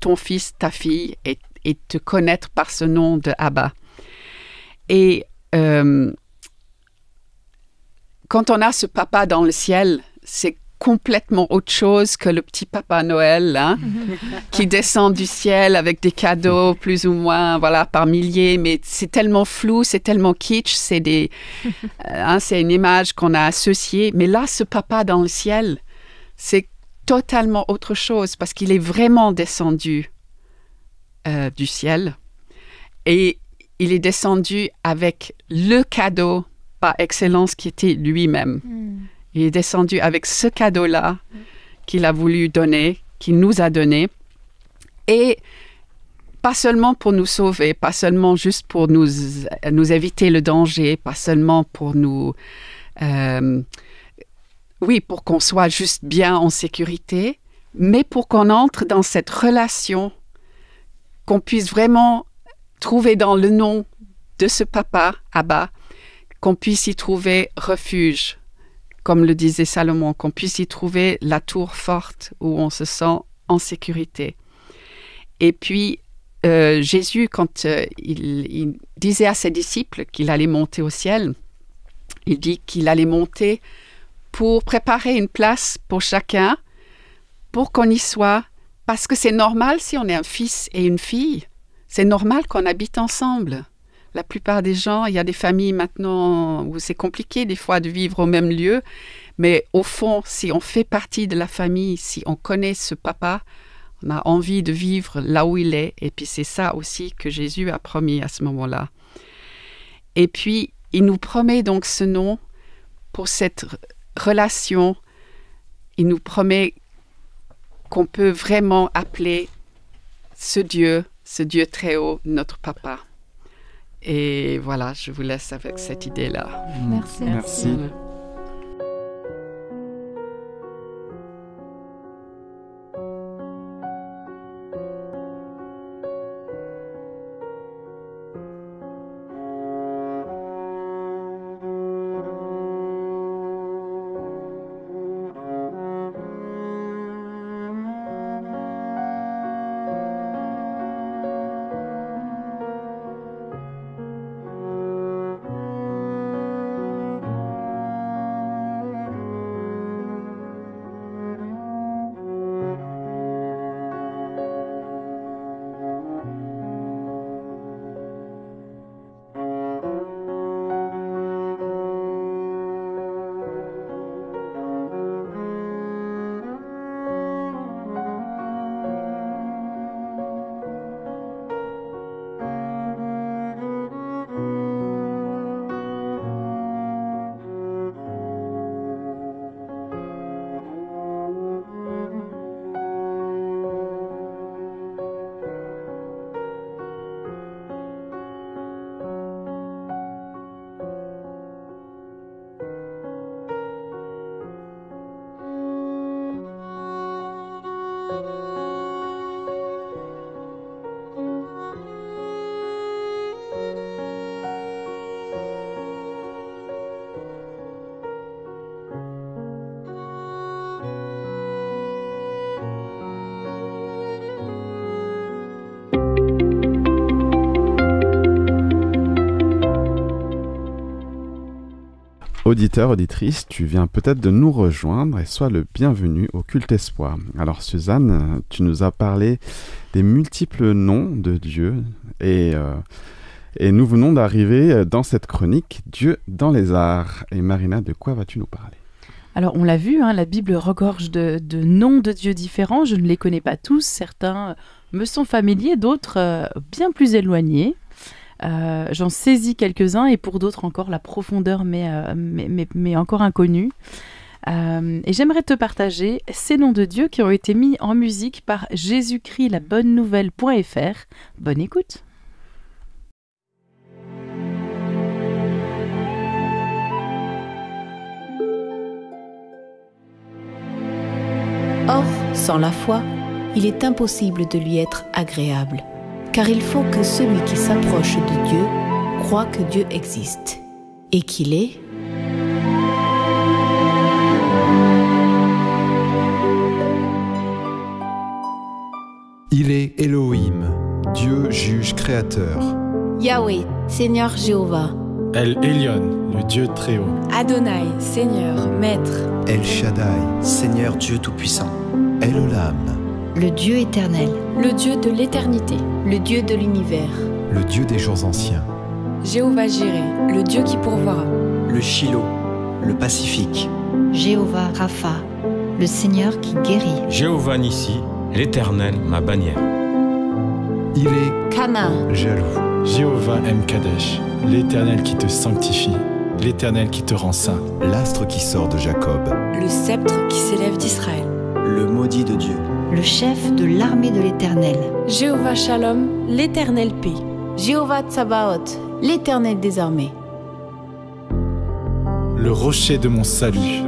ton fils, ta fille et te connaître par ce nom de Abba. Et quand on a ce papa dans le ciel, c'est complètement autre chose que le petit papa Noël qui descend du ciel avec des cadeaux plus ou moins par milliers, mais c'est tellement flou, c'est tellement kitsch, c'est une image qu'on a associée. Mais là, ce papa dans le ciel, c'est totalement autre chose parce qu'il est vraiment descendu du ciel et il est descendu avec le cadeau par excellence qui était lui-même. Il est descendu avec ce cadeau-là qu'il a voulu donner, qu'il nous a donné, et pas seulement pour nous sauver, pas seulement juste pour nous éviter le danger, pas seulement pour nous... pour qu'on soit juste bien en sécurité, mais pour qu'on entre dans cette relation, qu'on puisse vraiment trouver dans le nom de ce papa, Abba, qu'on puisse y trouver refuge, comme le disait Salomon, qu'on puisse y trouver la tour forte où on se sent en sécurité. Et puis, Jésus, quand il disait à ses disciples qu'il allait monter au ciel, il dit qu'il allait monter pour préparer une place pour chacun, pour qu'on y soit, parce que c'est normal si on est un fils et une fille, c'est normal qu'on habite ensemble. La plupart des gens, il y a des familles maintenant où c'est compliqué des fois de vivre au même lieu, mais au fond, si on fait partie de la famille, si on connaît ce papa, on a envie de vivre là où il est, et puis c'est ça aussi que Jésus a promis à ce moment-là. Et puis, il nous promet donc ce nom pour cette relation. Il nous promet qu'on peut vraiment appeler ce Dieu très haut, notre papa. Et voilà, je vous laisse avec cette idée-là. Merci. Auditeur, auditrice, tu viens peut-être de nous rejoindre et sois le bienvenu au Culte Espoir. Alors Suzanne, tu nous as parlé des multiples noms de Dieu et nous venons d'arriver dans cette chronique Dieu dans les arts. Et Marina, de quoi vas-tu nous parler ? Alors on l'a vu, la Bible regorge de noms de Dieu différents. Je ne les connais pas tous, certains me sont familiers, d'autres bien plus éloignés. J'en saisis quelques-uns et pour d'autres encore la profondeur mais encore inconnue. Et j'aimerais te partager ces noms de Dieu qui ont été mis en musique par Jésus-Christ la bonne nouvelle.fr. Bonne écoute. Or, sans la foi, il est impossible de lui être agréable. Car il faut que celui qui s'approche de Dieu croit que Dieu existe et qu'il est Il est Elohim, Dieu juge créateur. Yahweh, Seigneur Jéhovah. El Elyon, le Dieu très haut. Adonai, Seigneur, Maître. El Shaddai, Seigneur Dieu Tout-Puissant. El Olam, le Dieu éternel. Le Dieu de l'éternité. Le Dieu de l'univers. Le Dieu des jours anciens. Jéhovah Jireh, le Dieu qui pourvoira. Le Shiloh, le Pacifique. Jéhovah Rapha, le Seigneur qui guérit. Jéhovah Nissi, l'Éternel, ma bannière. Il est Kana, jaloux. Jéhovah Mkadesh, l'Éternel qui te sanctifie, l'Éternel qui te rend saint. L'astre qui sort de Jacob. Le sceptre qui s'élève d'Israël. Le maudit de Dieu. le chef de l'armée de l'Éternel. Jéhovah Shalom, l'Éternel paix. Jéhovah Tsabaoth, l'Éternel des armées. Le rocher de mon salut.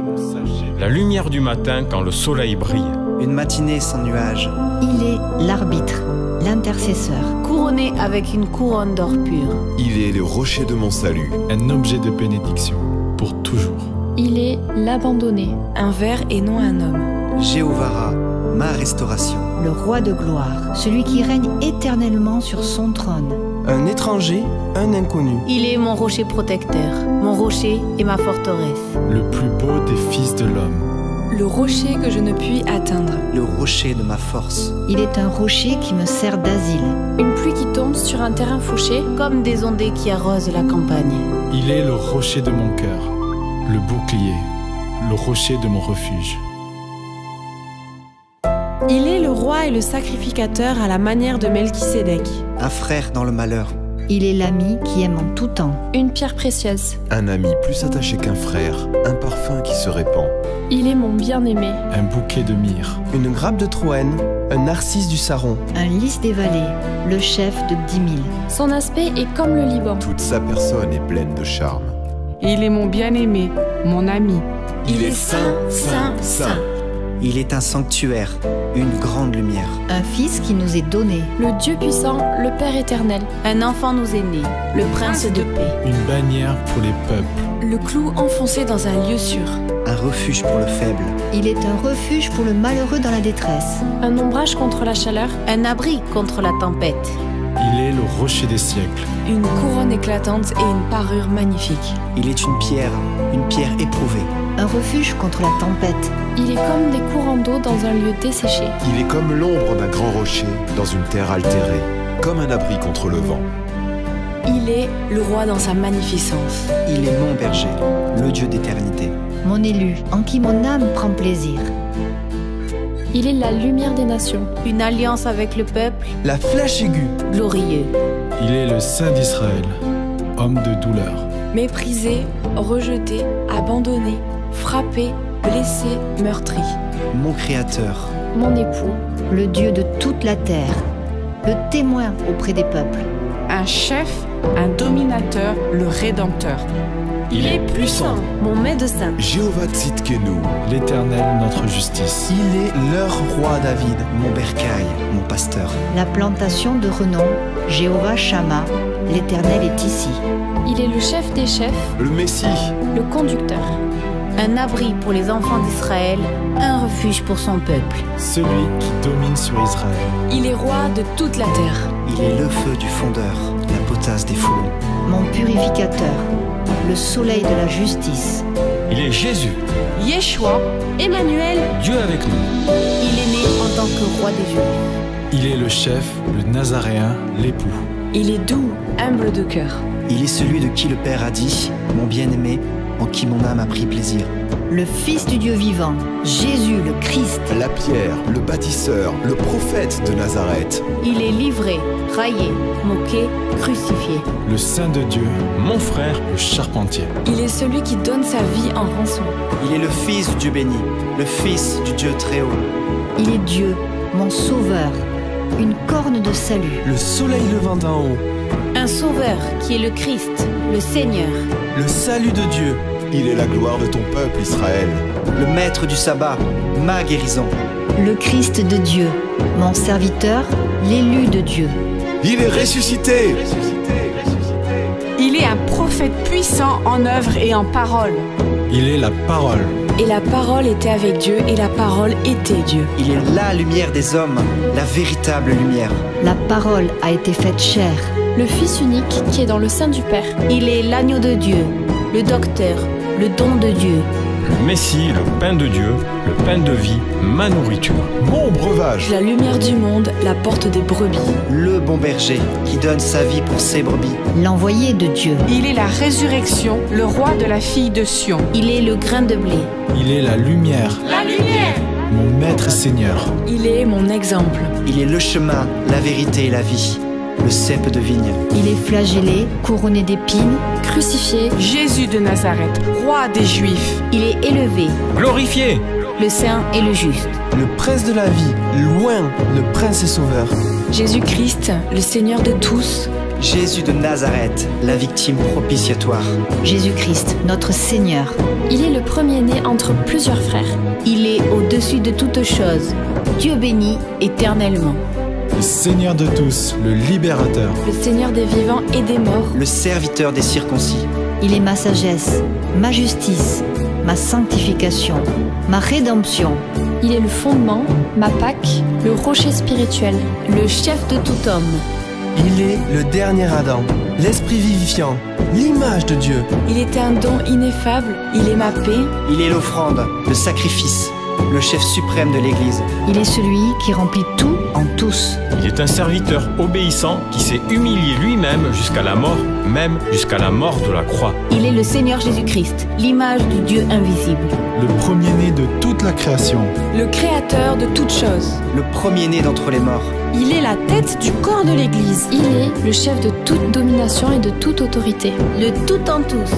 La lumière du matin quand le soleil brille. Une matinée sans nuages. Il est l'arbitre, l'intercesseur. Couronné avec une couronne d'or pur. Il est le rocher de mon salut. Un objet de bénédiction pour toujours. Il est l'abandonné, un ver et non un homme. Jéhovah Ra, ma restauration. Le roi de gloire, celui qui règne éternellement sur son trône. Un étranger, un inconnu. Il est mon rocher protecteur, mon rocher et ma forteresse. Le plus beau des fils de l'homme. Le rocher que je ne puis atteindre. Le rocher de ma force. Il est un rocher qui me sert d'asile. Une pluie qui tombe sur un terrain fauché, comme des ondées qui arrosent la campagne. Il est le rocher de mon cœur, le bouclier, le rocher de mon refuge. Il est le roi et le sacrificateur à la manière de Melchisédek. Un frère dans le malheur. Il est l'ami qui aime en tout temps. Une pierre précieuse. Un ami plus attaché qu'un frère, un parfum qui se répand. Il est mon bien-aimé. Un bouquet de myrrhe. Une grappe de Troène, un narcisse du Saron. Un lys des vallées, le chef de 10 000. Son aspect est comme le Liban. Toute sa personne est pleine de charme. Il est mon bien-aimé, mon ami. Il est saint, saint, saint. Il est un sanctuaire, une grande lumière. Un fils qui nous est donné. Le Dieu puissant, le Père éternel. Un enfant nous est né, le prince de paix. Une bannière pour les peuples. Le clou enfoncé dans un lieu sûr. Un refuge pour le faible. Il est un refuge pour le malheureux dans la détresse. Un ombrage contre la chaleur. Un abri contre la tempête. Il est le rocher des siècles. Une couronne éclatante et une parure magnifique. Il est une pierre éprouvée. Un refuge contre la tempête. Il est comme des courants d'eau dans un lieu desséché. Il est comme l'ombre d'un grand rocher dans une terre altérée, comme un abri contre le vent. Il est le roi dans sa magnificence. Il est mon berger, le Dieu d'éternité. Mon élu, en qui mon âme prend plaisir. Il est la lumière des nations. Une alliance avec le peuple. La flèche aiguë. Glorieux. Il est le Saint d'Israël, homme de douleur. Méprisé, rejeté, abandonné, frappé, blessé, meurtri. Mon créateur. Mon époux. Le Dieu de toute la terre. Le témoin auprès des peuples. Un chef, un dominateur, le rédempteur. Il est puissant, mon médecin. Jéhovah Tzidkenu, l'Éternel notre justice. Il est leur roi David. Mon bercail, mon pasteur. La plantation de renom, Jéhovah Shammah, l'Éternel est ici. Il est le chef des chefs. le Messie. Le conducteur. Un abri pour les enfants d'Israël, un refuge pour son peuple. Celui qui domine sur Israël. Il est roi de toute la terre. Il est le feu du fondeur, la potasse des foulons. Mon purificateur, le soleil de la justice. Il est Jésus, Yeshua, Emmanuel, Dieu avec nous. Il est né en tant que roi des Juifs. Il est le chef, le Nazaréen, l'époux. il est doux, humble de cœur. Il est celui de qui le Père a dit, mon bien-aimé, en qui mon âme a pris plaisir. Le Fils du Dieu vivant, Jésus le Christ. La pierre, le bâtisseur, le prophète de Nazareth. Il est livré, raillé, moqué, crucifié. Le Saint de Dieu, Mon frère, le charpentier. Il est celui qui donne sa vie en rançon. Il est le Fils du Dieu béni, le Fils du Dieu très haut. Il est Dieu, mon sauveur, une corne de salut. Le soleil levant d'en haut. Un sauveur qui est le Christ, le Seigneur. Le salut de Dieu. Il est la gloire de ton peuple, Israël. Le maître du sabbat, ma guérison. Le Christ de Dieu, mon serviteur, l'élu de Dieu. Il est ressuscité. Il est un prophète puissant en œuvre et en parole. Il est la parole. Et la parole était avec Dieu, et la parole était Dieu. Il est la lumière des hommes, la véritable lumière. La parole a été faite chair. Le Fils unique qui est dans le sein du Père. Il est l'agneau de Dieu, le docteur, le don de Dieu, le Messie, le pain de Dieu, le pain de vie, ma nourriture. Mon breuvage. La lumière du monde, la porte des brebis. Le bon berger qui donne sa vie pour ses brebis. L'envoyé de Dieu. Il est la résurrection, le roi de la fille de Sion. Il est le grain de blé. Il est la lumière. La lumière. Mon maître et Seigneur. Il est mon exemple. Il est le chemin, la vérité et la vie. Le cep de vigne. Il est flagellé, couronné d'épines, Crucifié. Jésus de Nazareth, roi des Juifs. il est élevé, Glorifié. le saint et le juste. Le prince de la vie, loin, le prince et sauveur. Jésus-Christ, le Seigneur de tous. Jésus de Nazareth, la victime propitiatoire. Jésus-Christ, notre Seigneur. Il est le premier-né entre plusieurs frères. Il est au-dessus de toutes choses. Dieu béni éternellement. Le Seigneur de tous, le libérateur. Le Seigneur des vivants et des morts. Le serviteur des circoncis. Il est ma sagesse, ma justice, ma sanctification, ma rédemption. Il est le fondement, ma Pâque, le rocher spirituel. Le chef de tout homme. Il est le dernier Adam, l'esprit vivifiant, l'image de Dieu. Il est un don ineffable. Il est ma paix. Il est l'offrande, le sacrifice, le chef suprême de l'Église. Il est celui qui remplit tout en tous. Il est un serviteur obéissant qui s'est humilié lui-même jusqu'à la mort, même jusqu'à la mort de la croix. Il est le Seigneur Jésus-Christ, l'image du Dieu invisible. Le premier-né de toute la création. Le créateur de toutes choses. Le premier-né d'entre les morts. Il est la tête du corps de l'Église. Il est le chef de toute domination et de toute autorité. Le tout en tous,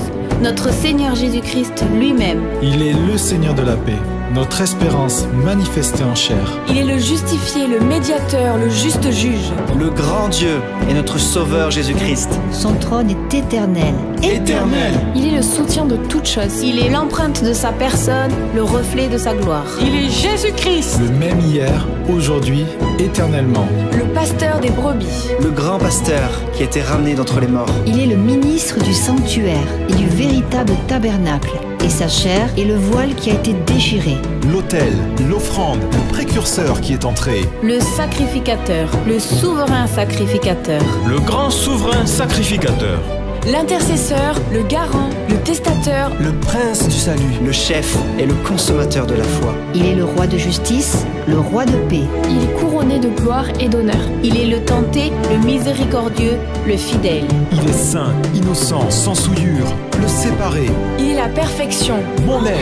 notre Seigneur Jésus-Christ lui-même. Il est le Seigneur de la paix, notre espérance manifestée en chair. Il est le justifié, le médiateur, le juste juge. Le grand Dieu est notre sauveur Jésus-Christ. Son trône est éternel. Éternel. Il est le soutien de toutes choses. Il est l'empreinte de sa personne, le reflet de sa gloire. Il est Jésus-Christ. Le même hier, aujourd'hui, éternellement. Le pasteur des brebis. Le grand pasteur qui a été ramené d'entre les morts. Il est le ministre du sanctuaire et du véritable tabernacle. Et sa chair est le voile qui a été déchiré. L'autel, l'offrande, le précurseur qui est entré. Le sacrificateur, le souverain sacrificateur. Le grand souverain sacrificateur. L'intercesseur, le garant, le testateur. Le prince du salut. Le chef et le consommateur de la foi. Il est le roi de justice, le roi de paix. Il est couronné de gloire et d'honneur. Il est le tenté, le miséricordieux, le fidèle. Il est saint, innocent, sans souillure, le séparé. Il est la perfection. Mon aide.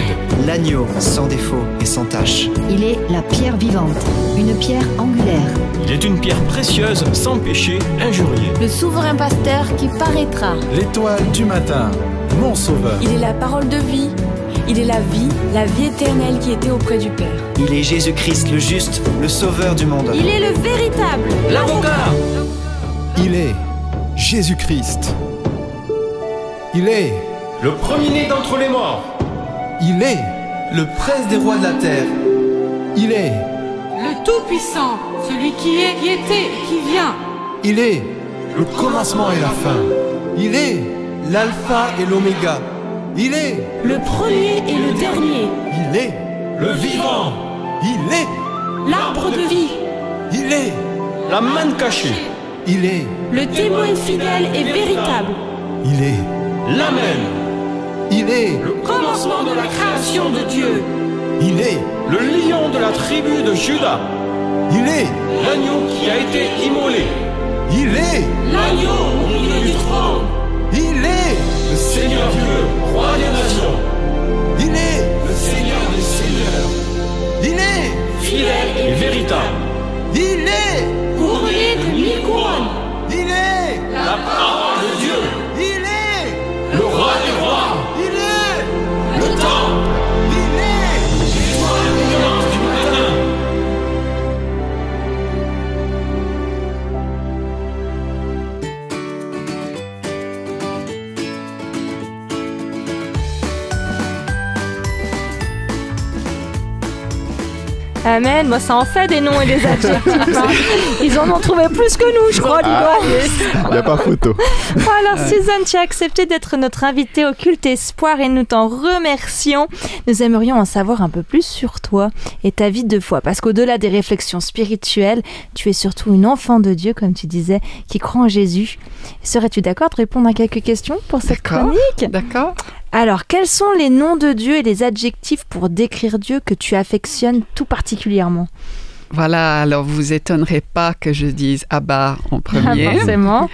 L'agneau sans défaut et sans tache. Il est la pierre vivante, une pierre angulaire. Il est une pierre précieuse, sans péché, injuriée. Le souverain pasteur qui paraîtra. L'étoile du matin, mon sauveur. Il est la parole de vie. Il est la vie éternelle qui était auprès du Père. Il est Jésus-Christ le juste, le sauveur du monde. Il est le véritable. L'avocat. Il est Jésus-Christ. Il est Le premier-né d'entre les morts. Il est Le prince des rois de la terre. Il est Le Tout-Puissant, celui qui est, qui était et qui vient. Il est le commencement et la fin. Il est L'alpha et l'oméga. Il est Le premier et le dernier. Il est Le vivant. Il est L'arbre de vie. Il est La manne cachée. Il est Le témoin fidèle et véritable. Il est L'Amen. Il est Le commencement de la création de Dieu. Il est Le lion de la tribu de Juda. Il est L'agneau qui a été immolé. Il est L'agneau au milieu du trône. Il est Le Seigneur Dieu, roi des nations. Il est Le Seigneur des seigneurs. Il est Fidèle et véritable. Il est Couronné de 1000 couronnes. Il est La parole de Dieu. Il est Le roi des rois. Il est Le temps. Il est L'étoile brillante du matin. Amen, moi ça en fait des noms et des adjectifs. Hein. Ils en ont trouvé plus que nous, je crois, Il n'y a pas photo. Alors Suzanne, tu as accepté d'être notre invitée au Culte Espoir et nous t'en remercions. Nous aimerions en savoir un peu plus sur toi et ta vie de foi, parce qu'au-delà des réflexions spirituelles, tu es surtout une enfant de Dieu, comme tu disais, qui croit en Jésus. Serais-tu d'accord de répondre à quelques questions pour cette chronique ? D'accord. Alors, quels sont les noms de Dieu et les adjectifs pour décrire Dieu que tu affectionnes tout particulièrement? Voilà, alors vous étonnerez pas que je dise Abba en premier. Forcément.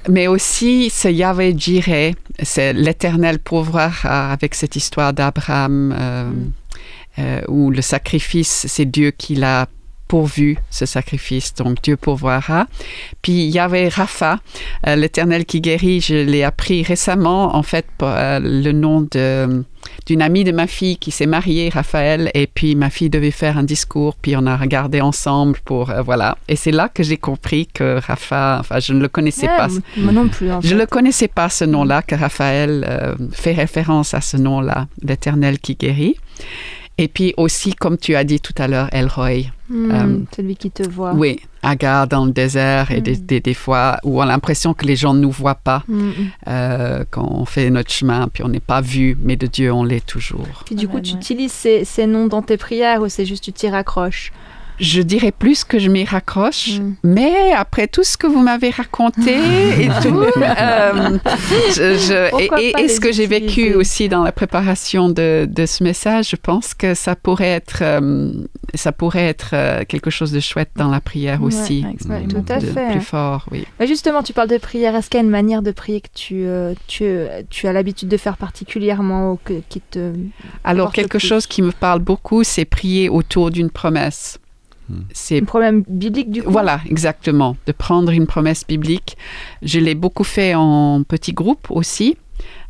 Mais aussi, c'est Yahvé Jireh, c'est l'Éternel pourvoira avec cette histoire d'Abraham où le sacrifice, c'est Dieu qui l'a pourvu, ce sacrifice, donc Dieu pourvoira. Puis Yahvé Rapha, l'Éternel qui guérit, je l'ai appris récemment, en fait, le nom d'une amie de ma fille qui s'est mariée, Raphaël, et puis ma fille devait faire un discours, puis on a regardé ensemble pour, voilà. Et c'est là que j'ai compris que Rapha, enfin, je ne le connaissais pas. Moi non plus, en fait. Je ne le connaissais pas, ce nom-là, que Raphaël fait référence à ce nom-là, l'Éternel qui guérit. Et puis aussi, comme tu as dit tout à l'heure, El Roi. Celui qui te voit. Oui, Agar dans le désert et des fois où on a l'impression que les gens ne nous voient pas quand on fait notre chemin, puis on n'est pas vu, mais de Dieu, on l'est toujours. Puis du coup, tu utilises ces noms dans tes prières ou c'est juste tu t'y raccroches? Je dirais plus que je m'y raccroche, mais après tout ce que vous m'avez raconté et tout, et ce que j'ai vécu aussi dans la préparation de ce message, je pense que ça pourrait être quelque chose de chouette dans la prière aussi. Tout à fait. Plus fort, oui. Justement, tu parles de prière. Est-ce qu'il y a une manière de prier que tu as l'habitude de faire particulièrement ou qui te... Alors, quelque chose qui me parle beaucoup, c'est prier autour d'une promesse. C'est un problème biblique du coup. Voilà, exactement. De prendre une promesse biblique. Je l'ai beaucoup fait en petit groupe aussi,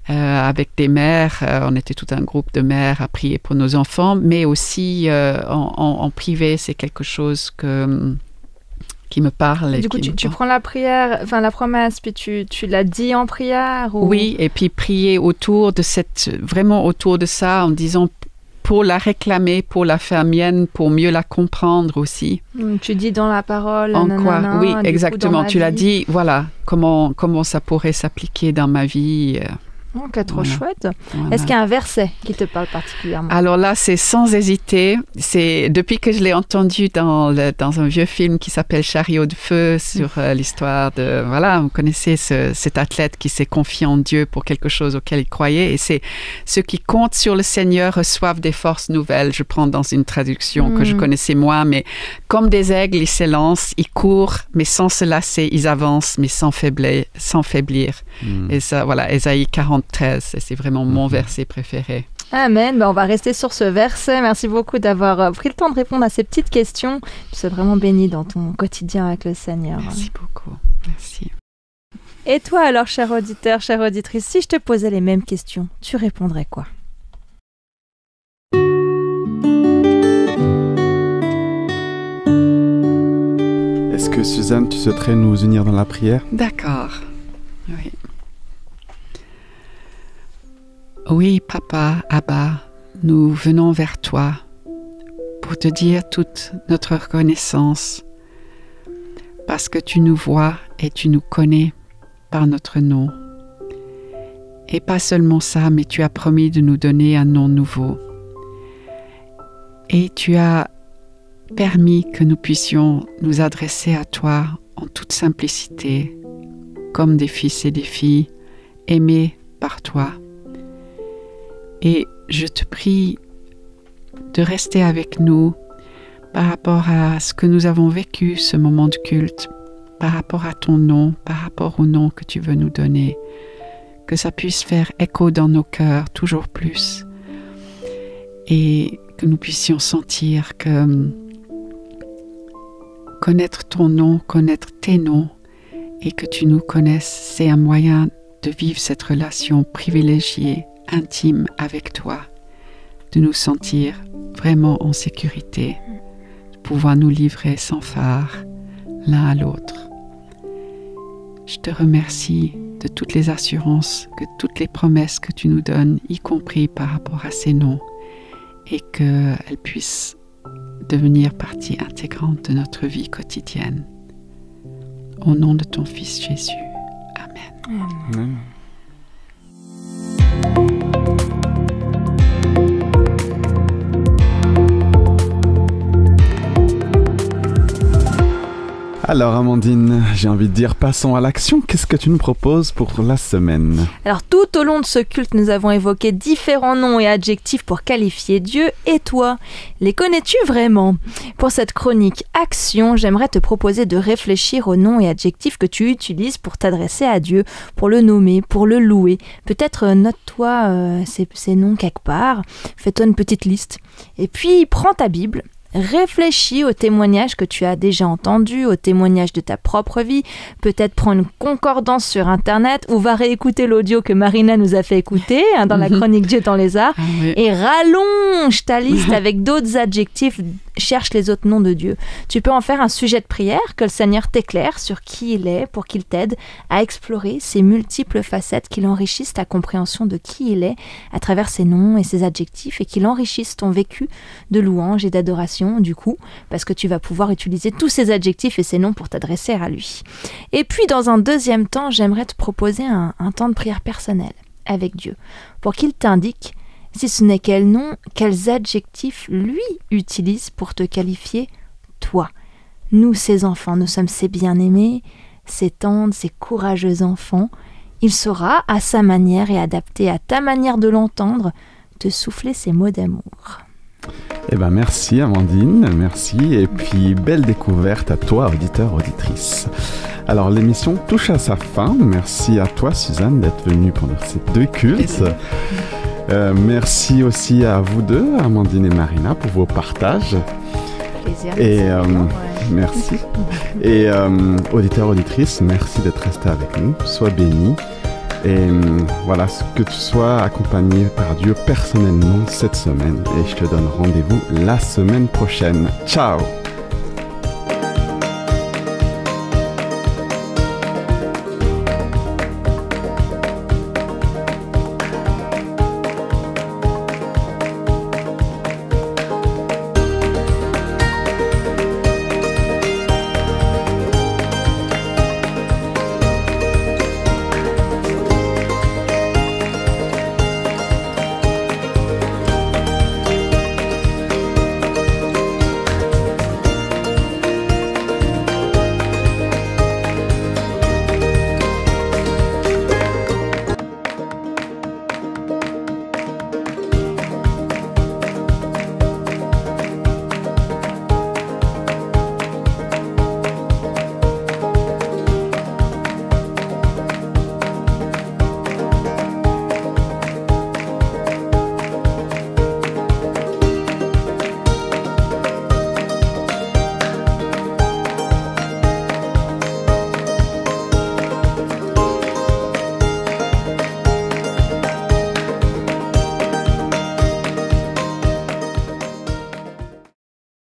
avec des mères. On était tout un groupe de mères à prier pour nos enfants, mais aussi en privé, c'est quelque chose qui me parle. Du coup, tu prends la prière, enfin la promesse, puis tu la dis en prière ou... Oui, et puis prier vraiment autour de ça, en disant pour la réclamer, pour la faire mienne, pour mieux la comprendre aussi. Tu dis dans la parole. En quoi? Oui, exactement. Tu l'as dit, voilà, comment ça pourrait s'appliquer dans ma vie. Ok, trop chouette. Voilà. Est-ce qu'il y a un verset qui te parle particulièrement? Alors là, c'est sans hésiter. C'est depuis que je l'ai entendu dans un vieux film qui s'appelle Chariot de feu sur l'histoire de... Voilà, vous connaissez cet athlète qui s'est confié en Dieu pour quelque chose auquel il croyait. Et c'est ceux qui comptent sur le Seigneur reçoivent des forces nouvelles. Je prends dans une traduction que je connaissais moins, mais comme des aigles, ils s'élancent, ils courent, mais sans se lasser, ils avancent, mais sans faiblir. Et ça, voilà, Ésaïe 43. C'est vraiment mon verset préféré. Amen. On va rester sur ce verset. Merci beaucoup d'avoir pris le temps de répondre à ces petites questions. Tu sois vraiment béni dans ton quotidien avec le Seigneur. Merci beaucoup. Merci. Et toi alors, cher auditeur, chère auditrice, si je te posais les mêmes questions, tu répondrais quoi? Est-ce que Suzanne, tu souhaiterais nous unir dans la prière? D'accord. Oui. Oui, papa, Abba, nous venons vers toi pour te dire toute notre reconnaissance parce que tu nous vois et tu nous connais par notre nom. Et pas seulement ça, mais tu as promis de nous donner un nom nouveau. Et tu as permis que nous puissions nous adresser à toi en toute simplicité, comme des fils et des filles, aimés par toi. Et je te prie de rester avec nous par rapport à ce que nous avons vécu, ce moment de culte, par rapport à ton nom, par rapport au nom que tu veux nous donner, que ça puisse faire écho dans nos cœurs toujours plus et que nous puissions sentir que connaître ton nom, connaître tes noms et que tu nous connaisses, c'est un moyen de vivre cette relation privilégiée, intime avec toi, de nous sentir vraiment en sécurité, de pouvoir nous livrer sans phare l'un à l'autre. Je te remercie de toutes les assurances, de toutes les promesses que tu nous donnes, y compris par rapport à ces noms, et qu'elles puissent devenir partie intégrante de notre vie quotidienne. Au nom de ton Fils Jésus. Amen. Amen. Alors Amandine, j'ai envie de dire passons à l'action. Qu'est-ce que tu nous proposes pour la semaine? Alors tout au long de ce culte, nous avons évoqué différents noms et adjectifs pour qualifier Dieu. Et toi, les connais-tu vraiment? Pour cette chronique Action, j'aimerais te proposer de réfléchir aux noms et adjectifs que tu utilises pour t'adresser à Dieu, pour le nommer, pour le louer. Peut-être note-toi ces noms quelque part, fais-toi une petite liste. Et puis prends ta Bible. Réfléchis aux témoignages que tu as déjà entendus, aux témoignages de ta propre vie. Peut-être prends une concordance sur Internet ou va réécouter l'audio que Marina nous a fait écouter dans la chronique Dieu dans les arts. Et rallonge ta liste avec d'autres adjectifs. Cherche les autres noms de Dieu. Tu peux en faire un sujet de prière, que le Seigneur t'éclaire sur qui il est pour qu'il t'aide à explorer ces multiples facettes, qu'il enrichisse ta compréhension de qui il est à travers ses noms et ses adjectifs et qu'il enrichisse ton vécu de louange et d'adoration du coup, parce que tu vas pouvoir utiliser tous ces adjectifs et ces noms pour t'adresser à lui. Et puis dans un deuxième temps, j'aimerais te proposer un temps de prière personnel avec Dieu pour qu'il t'indique si ce n'est quel nom, quels adjectifs lui utilise pour te qualifier, toi. Nous, ses enfants, nous sommes ses bien-aimés, ses tendres, ses courageux enfants. Il saura, à sa manière et adapté à ta manière de l'entendre, te souffler ses mots d'amour. Eh ben merci Amandine, merci. Et puis, belle découverte à toi, auditeur, auditrice. Alors, l'émission touche à sa fin. Merci à toi, Suzanne, d'être venue pendant ces 2 cultes. Merci aussi à vous deux, Amandine et Marina, pour vos partages. Plaisir. Et merci. Et auditeurs, auditrices, merci d'être restés avec nous. Sois bénis. Et voilà, que tu sois accompagné par Dieu personnellement cette semaine. Et je te donne rendez-vous la semaine prochaine. Ciao!